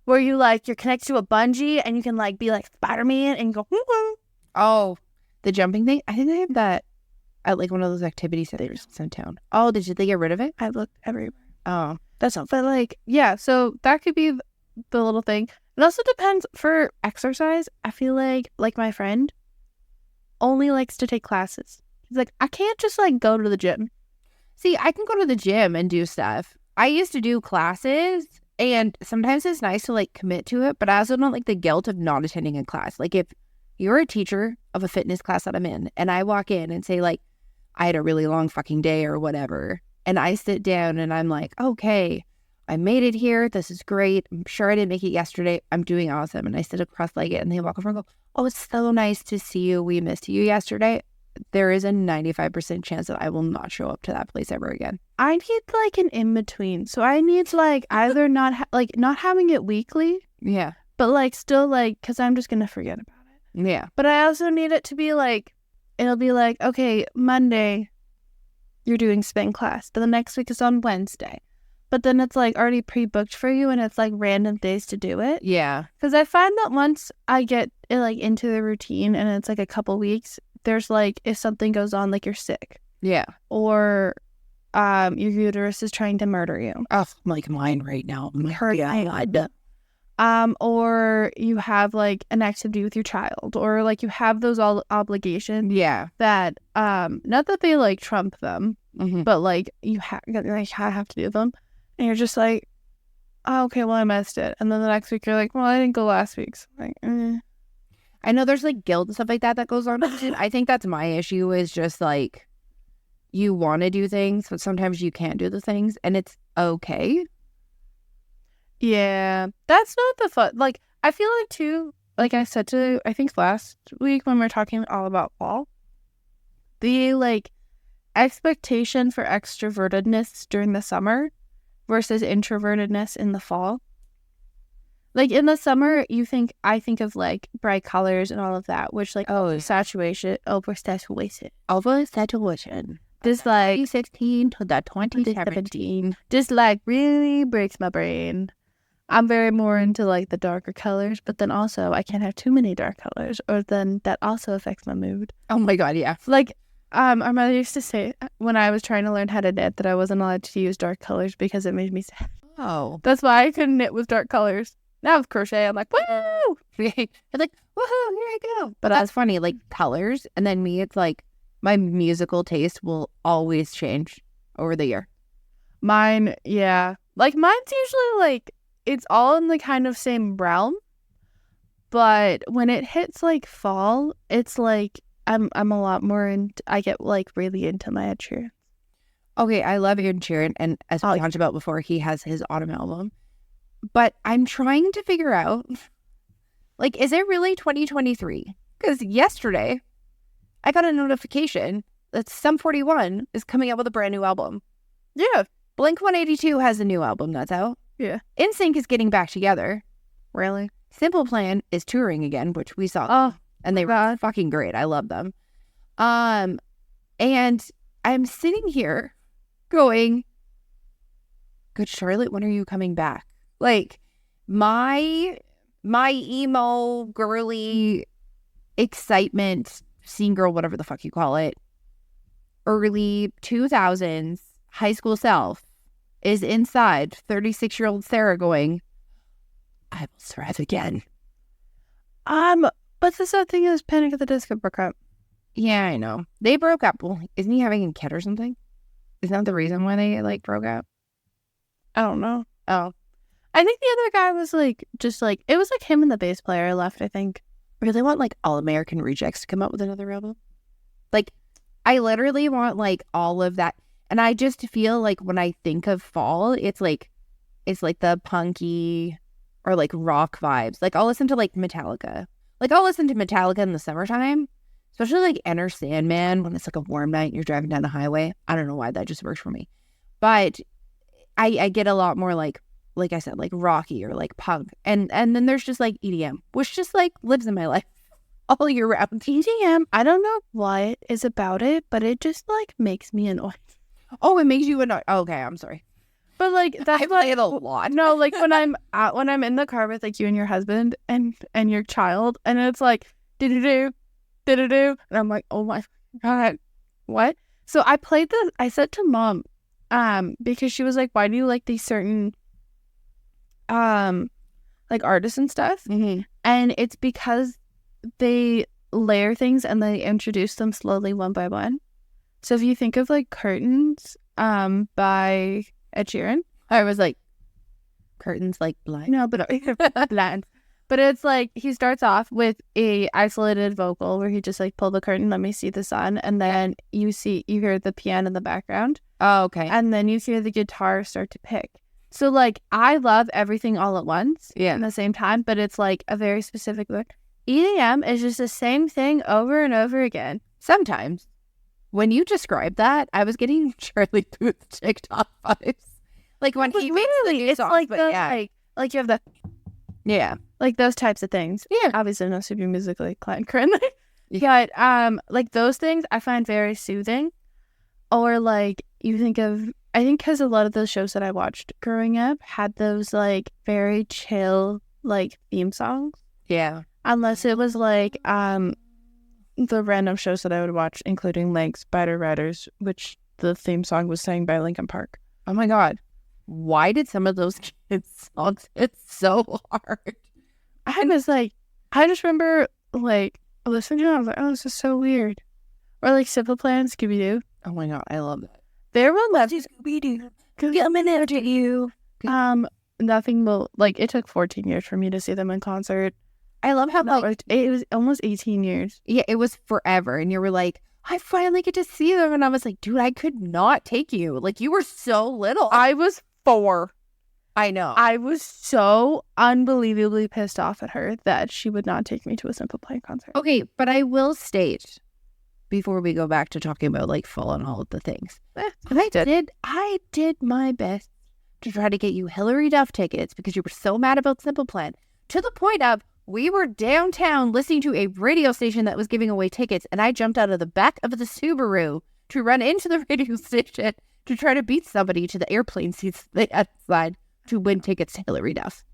where you like, you're connected to a bungee and you can like be like Spider-Man and go, woo-hoo. Oh, the jumping thing? I think they have that at like one of those activity centers in town. Oh, did they get rid of it? I looked everywhere. Oh, that's not, but like, yeah, so that could be the little thing. It also depends for exercise. I feel like my friend only likes to take classes. He's like, I can't just like go to the gym. See, I can go to the gym and do stuff. I used to do classes, and sometimes it's nice to like commit to it, but I also don't like the guilt of not attending a class. Like if you're a teacher of a fitness class that I'm in, and I walk in and say like, I had a really long fucking day or whatever, and I sit down and I'm like, okay, I made it here. This is great. I'm sure I didn't make it yesterday. I'm doing awesome. And I sit cross-legged, and they walk over and go, oh, it's so nice to see you. We missed you yesterday. There is a 95% chance that I will not show up to that place ever again. I need like an in-between. So I need to like either not having it weekly. Yeah. But like still like, because I'm just going to forget about it. Yeah. But I also need it to be like, it'll be like, okay, Monday, you're doing spin class. But the next week is on Wednesday. But then it's like already pre-booked for you, and it's like random days to do it. Yeah. Because I find that once I get it like into the routine and it's like a couple weeks, there's like, if something goes on, like you're sick. Yeah. Or your uterus is trying to murder you. Oh, like mine right now. Or you have like an activity with your child, or like you have those all obligations. Yeah. That not that they like trump them, mm-hmm. but like you have to do them, and you're just like, oh, okay, well I missed it, and then the next week you're like, well I didn't go last week. So I'm like, I know there's like guilt and stuff like that goes on. I think that's my issue, is just like you want to do things, but sometimes you can't do the things, and it's okay. Yeah, that's not the fun. Like, I feel like too, like I said to, I think last week when we were talking all about fall, the like expectation for extrovertedness during the summer versus introvertedness in the fall. Like in the summer, I think of like bright colors and all of that, which like saturation. This like 2016 to the 2017. Just like really breaks my brain. I'm very more into like the darker colors, but then also I can't have too many dark colors, or then that also affects my mood. Oh my God, yeah. Like our mother used to say when I was trying to learn how to knit that I wasn't allowed to use dark colors because it made me sad. Oh. That's why I couldn't knit with dark colors. Now with crochet, I'm like, woo! It's like, woohoo, here I go. But that's funny, like colors, and then me, it's like my musical taste will always change over the year. Mine, yeah. Like mine's usually like, it's all in the kind of same realm, but when it hits like fall, it's like I'm a lot more I get like really into my Ed Sheeran. Okay, I love Ed Sheeran, and as we talked about before, he has his autumn album. But I'm trying to figure out, like, is it really 2023? Because yesterday I got a notification that Sum 41 is coming out with a brand new album. Yeah. Blink 182 has a new album that's out. Yeah. NSYNC is getting back together. Really? Simple Plan is touring again, which we saw. Oh, and they were fucking great. I love them. And I'm sitting here going, good Charlotte, when are you coming back? Like, my emo girly excitement, scene girl, whatever the fuck you call it, early 2000s high school self is inside 36-year-old Sarah going, I will thrive again. But the sad thing is Panic at the Disco broke up. Yeah, I know. They broke up. Well, isn't he having a kid or something? Isn't that the reason why they, like, broke up? I don't know. Oh. I think the other guy was, like, just, like, it was, like, him and the bass player left, I think. Or they want, like, All American Rejects to come up with another album? Like, I literally want, like, all of that. And I just feel like when I think of fall, it's like the punky or, like, rock vibes. Like, I'll listen to, like, Metallica. Like, I'll listen to Metallica in the summertime. Especially, like, Enter Sandman when it's, like, a warm night and you're driving down the highway. I don't know why that just works for me. But I get a lot more, like I said, like, rocky or, like, punk. And then there's just, like, EDM, which just, like, lives in my life all year round. EDM, I don't know what it is about it, but it just, like, makes me annoyed. Oh, it makes you annoyed. Oh, okay, I'm sorry. But, like, that's I play it a lot. No, like, when I'm in the car with, like, you and your husband and your child, and it's like, do-do-do, and I'm like, oh my God, what? So I said to Mom, because she was like, why do you like these certain, like, artists and stuff? Mm-hmm. And it's because they layer things and they introduce them slowly one by one. So if you think of, like, Curtains, by Ed Sheeran, I was like, curtains, like, blind? No, but blind. But it's like he starts off with a isolated vocal where he just, like, pull the curtain, let me see the sun, and then you hear the piano in the background. Oh, okay. And then you hear the guitar start to pick. So, like, I love everything all at once at the same time, but it's, like, a very specific word. EDM is just the same thing over and over again. Sometimes. When you described that, I was getting Charlie Puth TikTok vibes. Like, when he makes the new it's songs, like but the, like you have the, like, those types of things. Yeah. Obviously, no super musically inclined currently. But, like, those things I find very soothing. Or, like, you think of, I think because a lot of those shows that I watched growing up had those, like, very chill, like, theme songs. Yeah. Unless it was, like, the random shows that I would watch, including, like, Spider Riders, which the theme song was sang by Linkin Park. Oh my God. Why did some of those kids' songs hit so hard? I was like, I just remember, like, listening to it, I was like, oh, this is so weird. Or, like, Simple Plan, Scooby-Doo. Oh my God, I love that. There will never Scooby-Doo, coming after you. Nothing will, like, it took 14 years for me to see them in concert. I love how, like, it was almost 18 years. Yeah, it was forever. And you were like, I finally get to see them. And I was like, dude, I could not take you. Like, you were so little. I was 4. I know. I was so unbelievably pissed off at her that she would not take me to a Simple Plan concert. Okay, but I will state, before we go back to talking about, like, fall and all of the things, I did my best to try to get you Hillary Duff tickets because you were so mad about Simple Plan, to the point of we were downtown listening to a radio station that was giving away tickets, and I jumped out of the back of the Subaru to run into the radio station to try to beat somebody to the airplane seats they had inside to win tickets to Hillary Duff.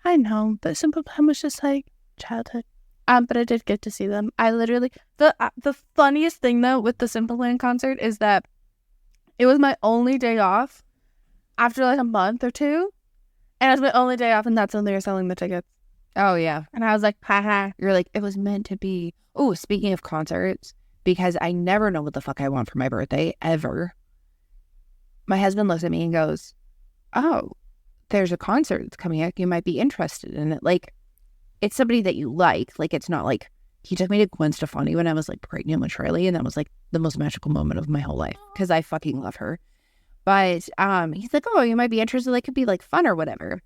I know, but Simple Plan was just, like, childhood. But I did get to see them. I literally, the funniest thing, though, with the Simple Plan concert is that it was my only day off after, like, a month or two. And it was my only day off, and that's when they were selling the tickets. Oh, yeah. And I was like, haha. You're like, it was meant to be. Oh, speaking of concerts, because I never know what the fuck I want for my birthday, ever. My husband looks at me and goes, oh, there's a concert that's coming up. You might be interested in it. Like, it's somebody that you like. Like, it's not like, he took me to Gwen Stefani when I was, like, pregnant with Charlie, and that was, like, the most magical moment of my whole life because I fucking love her. But he's like, oh, you might be interested. Like, could be, like, fun or whatever.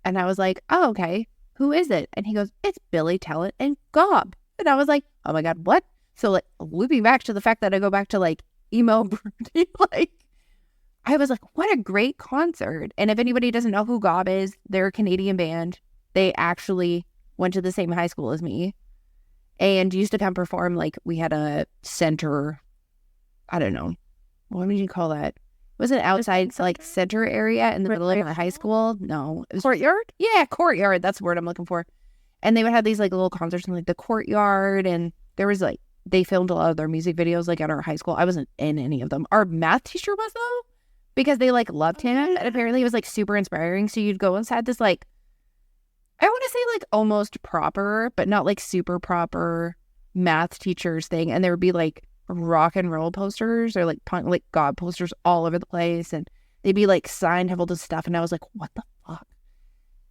And I was like, oh, okay. Who is it? And he goes, it's Billy Talent and Gob. And I was like, oh my God, what? So like looping back to the fact that I go back to like emo Birdie, like I was like, what a great concert. And if anybody doesn't know who Gob is, they're a Canadian band. They actually went to the same high school as me and used to come perform. Like we had a center, I don't know, what would you call that? Was it outside like center area in the middle of our high school? No. It was, Courtyard? yeah, courtyard. That's the word I'm looking for. And they would have these like little concerts in like the courtyard. And there was like, they filmed a lot of their music videos like at our high school. I wasn't in any of them. Our math teacher was though, because they like loved him. And apparently it was like super inspiring. So you'd go inside this like, I want to say like almost proper, but not like super proper math teachers thing. And there would be like rock and roll posters or like punk, like God posters all over the place. And they'd be like signed, have all this stuff. And I was like, what the fuck?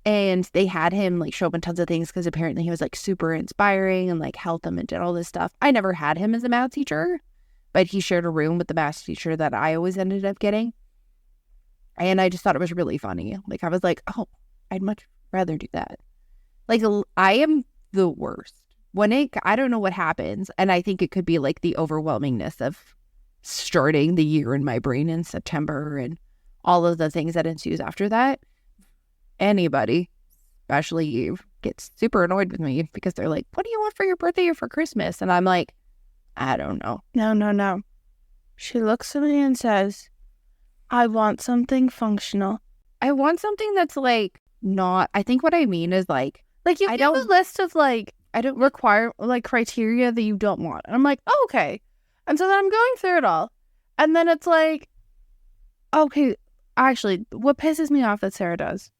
And they had him like show up in tons of things because apparently he was like super inspiring and like helped them and did all this stuff. I never had him as a math teacher, but he shared a room with the math teacher that I always ended up getting. And I just thought it was really funny. Like I was like, oh, I'd much rather do that. Like I am the worst. I don't know what happens. And I think it could be like the overwhelmingness of starting the year in my brain in September and all of the things that ensues after that. Anybody, especially you, gets super annoyed with me because they're like, what do you want for your birthday or for Christmas? And I'm like, I don't know. No. She looks at me and says, I want something functional. I want something that's like not, I think what I mean is like you give a list of like, I don't require like criteria that you don't want. And I'm like, oh, okay. And so then I'm going through it all. And then it's like, okay, actually, what pisses me off that Sarah does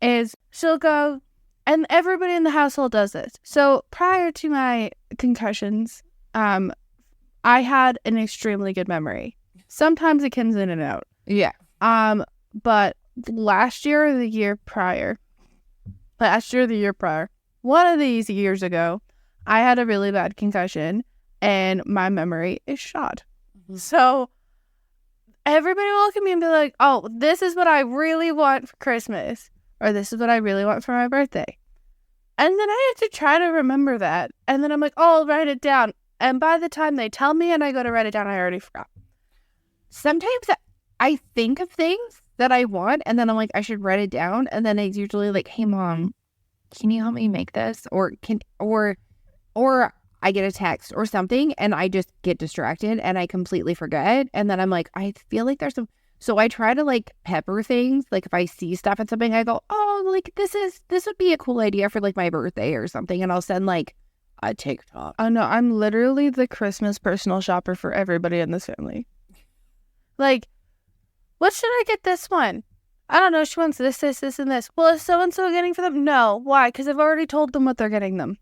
is she'll go, and everybody in the household does this. So prior to my concussions, I had an extremely good memory. Sometimes it comes in and out. Yeah. But last year or the year prior, one of these years ago, I had a really bad concussion and my memory is shot. Mm-hmm. So everybody will look at me and be like, oh, this is what I really want for Christmas. Or this is what I really want for my birthday. And then I have to try to remember that. And then I'm like, oh, I'll write it down. And by the time they tell me and I go to write it down, I already forgot. Sometimes I think of things that I want and then I'm like, I should write it down. And then it's usually like, hey, Mom, can you help me make this? Or I get a text or something and I just get distracted and I completely forget. And then I'm like, I feel like there's some. So I try to like pepper things. Like if I see stuff and something, I go, oh, like this would be a cool idea for like my birthday or something. And I'll send like a TikTok. Oh no, I'm literally the Christmas personal shopper for everybody in this family. Like, what should I get this one? I don't know. She wants this, and this. Well, is so-and-so getting for them? No. Why? Because I've already told them what they're getting them.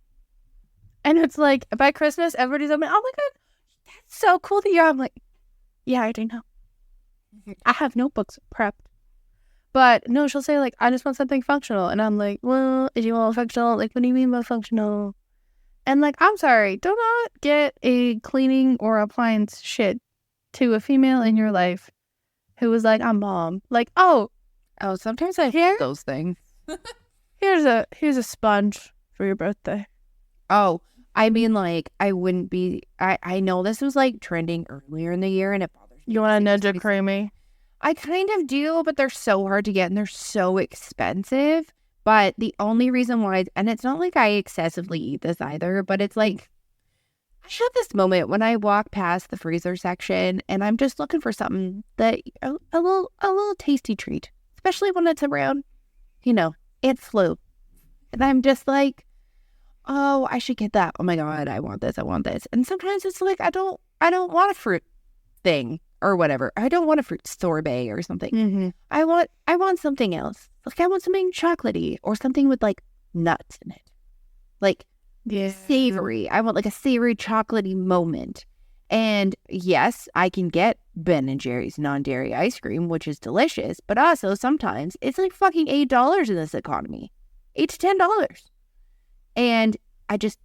And it's like, by Christmas, everybody's like, oh my God, that's so cool that you're. I'm like, yeah, I do know. I have notebooks prepped. But no, she'll say like, I just want something functional. And I'm like, well, if you want functional, like, what do you mean by functional? And like, I'm sorry, do not get a cleaning or appliance shit to a female in your life who was like, I'm mom. Like, oh, sometimes I hear those things. here's a sponge for your birthday. Oh, I mean, like, I wouldn't be, I know this was like trending earlier in the year and it bothers me. You want a Ninja Creamy? I kind of do, but they're so hard to get and they're so expensive. But the only reason why, and it's not like I excessively eat this either, but it's like, I have this moment when I walk past the freezer section and I'm just looking for something that, a little tasty treat, especially when it's around, Aunt Flu. And I'm just like, oh, I should get that. Oh my God, I want this. And sometimes it's like, I don't want a fruit thing or whatever. I don't want a fruit sorbet or something. Mm-hmm. I want something else. Like I want something chocolatey or something with like nuts in it. Like savory. I want like a savory chocolatey moment. And yes, I can get Ben & Jerry's non-dairy ice cream, which is delicious, but also sometimes it's like fucking $8 in this economy. $8 to $10. And I just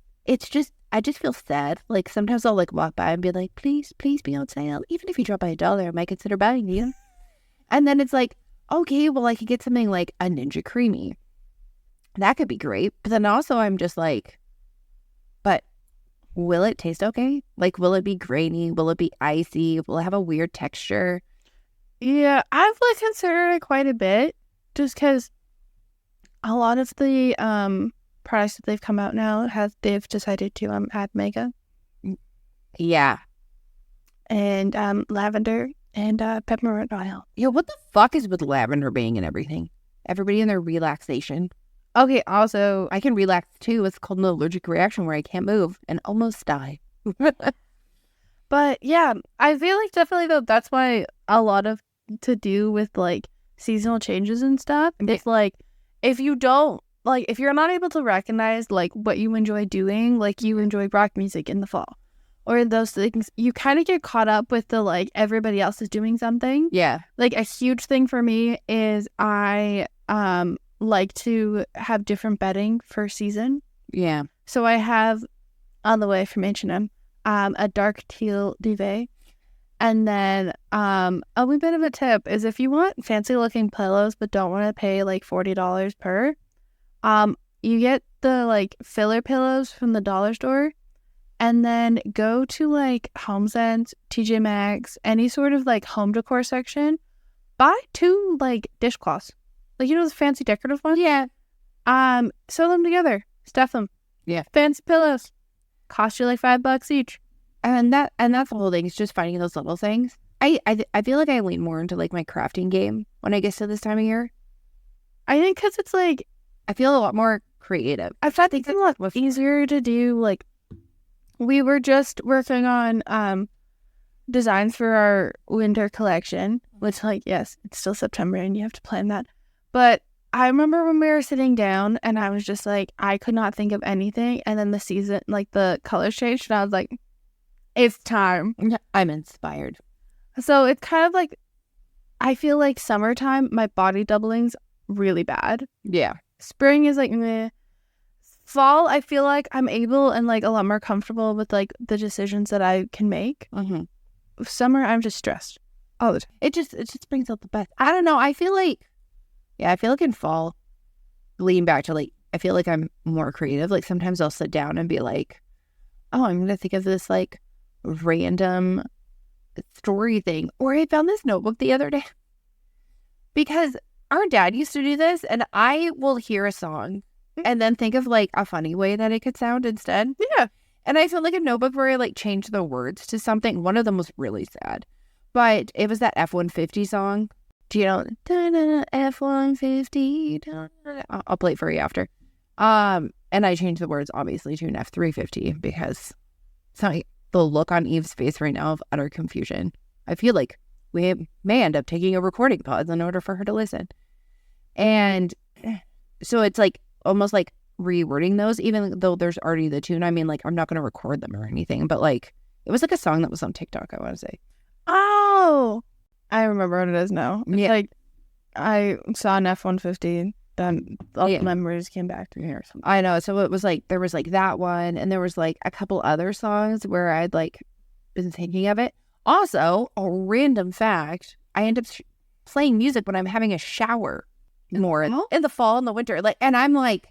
feel sad. Like sometimes I'll like walk by and be like, please be on sale. Even if you drop by $1, I might consider buying you. And then it's like, okay, well I could get something like a Ninja Creamy That could be great. But then also I'm just like, but will it taste okay? Like, will it be grainy? Will it be icy? Will it have a weird texture? Yeah, I've like considered it quite a bit just because a lot of the products that they've come out now they've decided to add makeup. Yeah. And lavender and peppermint oil. Yo, what the fuck is with lavender being and everything? Everybody in their relaxation. Okay, also, I can relax too. It's called an allergic reaction where I can't move and almost die. but yeah, I feel like definitely though that's why a lot of to do with like seasonal changes and stuff. It's like if you don't like if you're not able to recognize like what you enjoy doing, like you enjoy rock music in the fall or those things, you kind of get caught up with the like everybody else is doing something. Yeah. Like a huge thing for me is I like to have different bedding for season. Yeah. So I have on the way from H&M a dark teal duvet. And then a wee bit of a tip is if you want fancy looking pillows but don't want to pay like $40 per, you get the like filler pillows from the dollar store and then go to like HomeSense, TJ Maxx, any sort of like home decor section, buy 2 like dishcloths. Like, you know, those fancy decorative ones? Yeah. Sew them together. Stuff them. Yeah. Fancy pillows. Cost you like $5 each. And that's the whole thing. It's just finding those little things. I feel like I lean more into like my crafting game when I get to this time of year. I think because it's like I feel a lot more creative. I find it's a lot easier to do. Like we were just working on designs for our winter collection, which like yes, it's still September and you have to plan that. But I remember when we were sitting down and I was just like I could not think of anything, and then the season like the colors changed and I was like, it's time. I'm inspired. So it's kind of like, I feel like summertime, my body doubling's really bad. Yeah. Spring is like, meh. Fall, I feel like I'm able and like a lot more comfortable with like the decisions that I can make. Mm-hmm. Summer, I'm just stressed all the time. It just brings out the best. I don't know. I feel like in fall, lean back to like, I feel like I'm more creative. Like sometimes I'll sit down and be like, oh, I'm going to think of this like random story thing. Or I found this notebook the other day because our dad used to do this, and I will hear a song and then think of like a funny way that it could sound instead. Yeah. And I found like a notebook where I like changed the words to something. One of them was really sad, but it was that F-150 song. Do you know F-150? I'll play it for you after. And I changed the words obviously to an F-350 because the look on Eve's face right now of utter confusion. I feel like we may end up taking a recording pause in order for her to listen. And so it's like almost like rewording those, even though there's already the tune. I mean, like, I'm not going to record them or anything, but like, it was like a song that was on TikTok, I want to say. Oh, I remember what it is now. Yeah. Like, I saw an F-150, then all the memories came back to me or something. I know. So it was like, there was like that one, and there was like a couple other songs where I'd like been thinking of it. Also, a random fact, I end up playing music when I'm having a shower more in the fall and the winter. Like, and I'm like,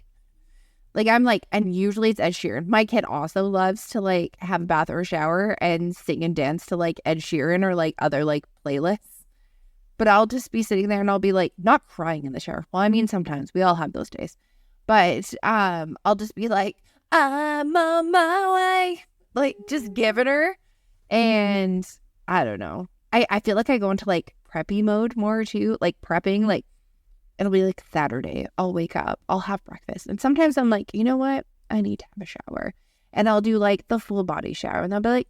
and usually it's Ed Sheeran. My kid also loves to like have a bath or a shower and sing and dance to like Ed Sheeran or like other like playlists. But I'll just be sitting there and I'll be like, not crying in the shower. Well, I mean, sometimes we all have those days, but I'll just be like, I'm on my way, like just giving her. And I don't know. I feel like I go into like preppy mode more too, like prepping, like it'll be like Saturday. I'll wake up, I'll have breakfast. And sometimes I'm like, you know what? I need to have a shower. And I'll do like the full body shower. And I'll be like,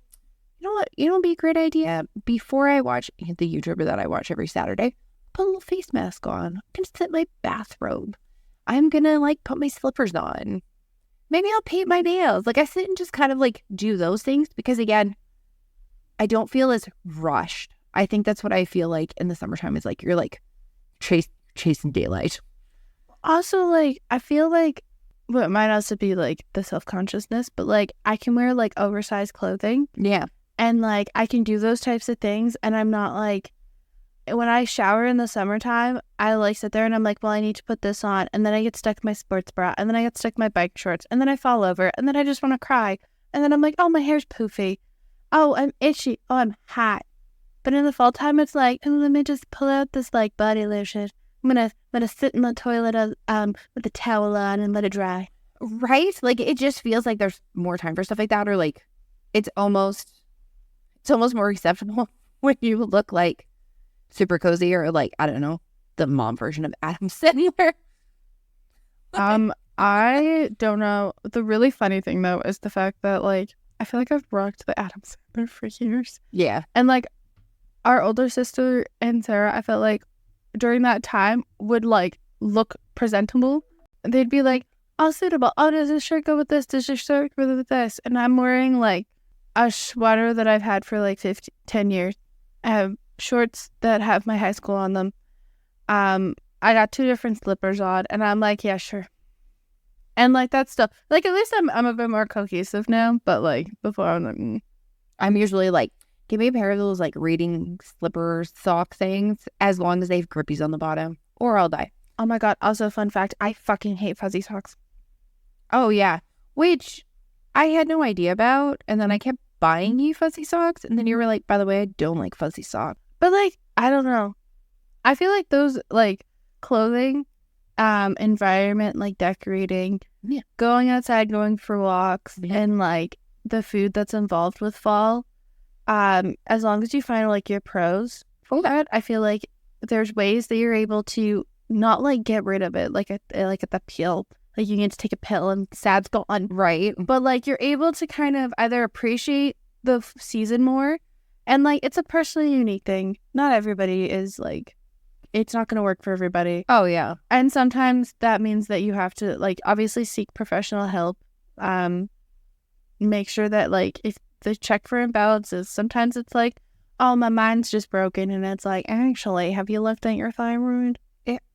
you know what? You know what'd be a great idea? Before I watch the YouTuber that I watch every Saturday, put a little face mask on. I can sit in my bathrobe. I'm gonna like put my slippers on. Maybe I'll paint my nails. Like I sit and just kind of like do those things because again, I don't feel as rushed. I think that's what I feel like in the summertime is like you're like chasing daylight. Also, like, I feel like what it might also be like the self-consciousness, but like I can wear like oversized clothing. Yeah. And like I can do those types of things and I'm not like when I shower in the summertime, I like sit there and I'm like, well, I need to put this on. And then I get stuck in my sports bra. And then I get stuck in my bike shorts. And then I fall over. And then I just want to cry. And then I'm like, oh, my hair's poofy. Oh, I'm itchy. Oh, I'm hot. But in the fall time, it's like, oh, let me just pull out this like body lotion. I'm gonna sit in the toilet with a towel on and let it dry. Right? Like, it just feels like there's more time for stuff like that, or like it's almost more acceptable when you look like super cozy, or like, I don't know, the mom version of Adam Sandler. I don't know. The really funny thing though is the fact that like I feel like I've rocked the Adam Sandler for years. Yeah. And like our older sister and Sarah, I felt like during that time would like look presentable. They'd be like, oh, suitable. Oh, does this shirt go with this? Does this shirt go with this? And I'm wearing like a sweater that I've had for like 10 years. I have shorts that have my high school on them. I got 2 different slippers on, and I'm like, yeah, sure. And like that stuff, like at least I'm a bit more cohesive now. But like before, I'm like, I'm usually like, give me a pair of those like reading slipper sock things, as long as they have grippies on the bottom, or I'll die. oh my God. Also, fun fact, I fucking hate fuzzy socks. Oh yeah, which I had no idea about, and then I kept buying you fuzzy socks, and then you were like, by the way, I don't like fuzzy socks. But like, I don't know. I feel like those like clothing, environment, like decorating, going outside, going for walks, and like the food that's involved with fall. As long as you find like your pros for that, I feel like there's ways that you're able to not like get rid of it, like at the peel. Like you need to take a pill and SADD's gone. Right. But like you're able to kind of either appreciate the season more, and like it's a personally unique thing. Not everybody is like, it's not going to work for everybody. Oh yeah. And sometimes that means that you have to like obviously seek professional help. Make sure that like if the check for imbalances, sometimes it's like, oh, my mind's just broken, and it's like, actually, have you looked at your thyroid?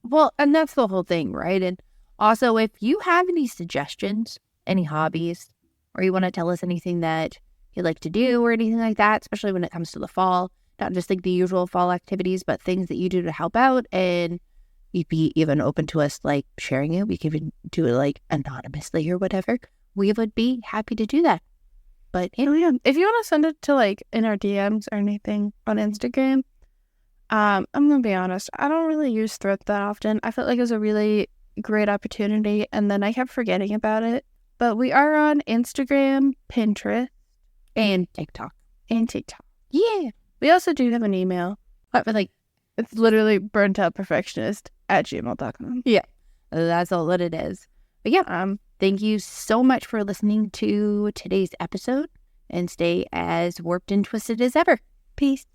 Well, and that's the whole thing, right? And also, if you have any suggestions, any hobbies, or you want to tell us anything that you like to do or anything like that, especially when it comes to the fall, not just like the usual fall activities, but things that you do to help out, and you'd be even open to us like sharing it. We could even do it like anonymously or whatever. We would be happy to do that. But if you want to send it to like in our DMs or anything on Instagram, I'm gonna be honest, I don't really use Threads that often. I felt like it was a really great opportunity, and then I kept forgetting about it. But we are on Instagram, Pinterest, and TikTok. Yeah. We also do have an email. But like, it's literally burntoutperfectionist@gmail.com. Yeah. That's all that it is. But yeah, thank you so much for listening to today's episode, and stay as warped and twisted as ever. Peace.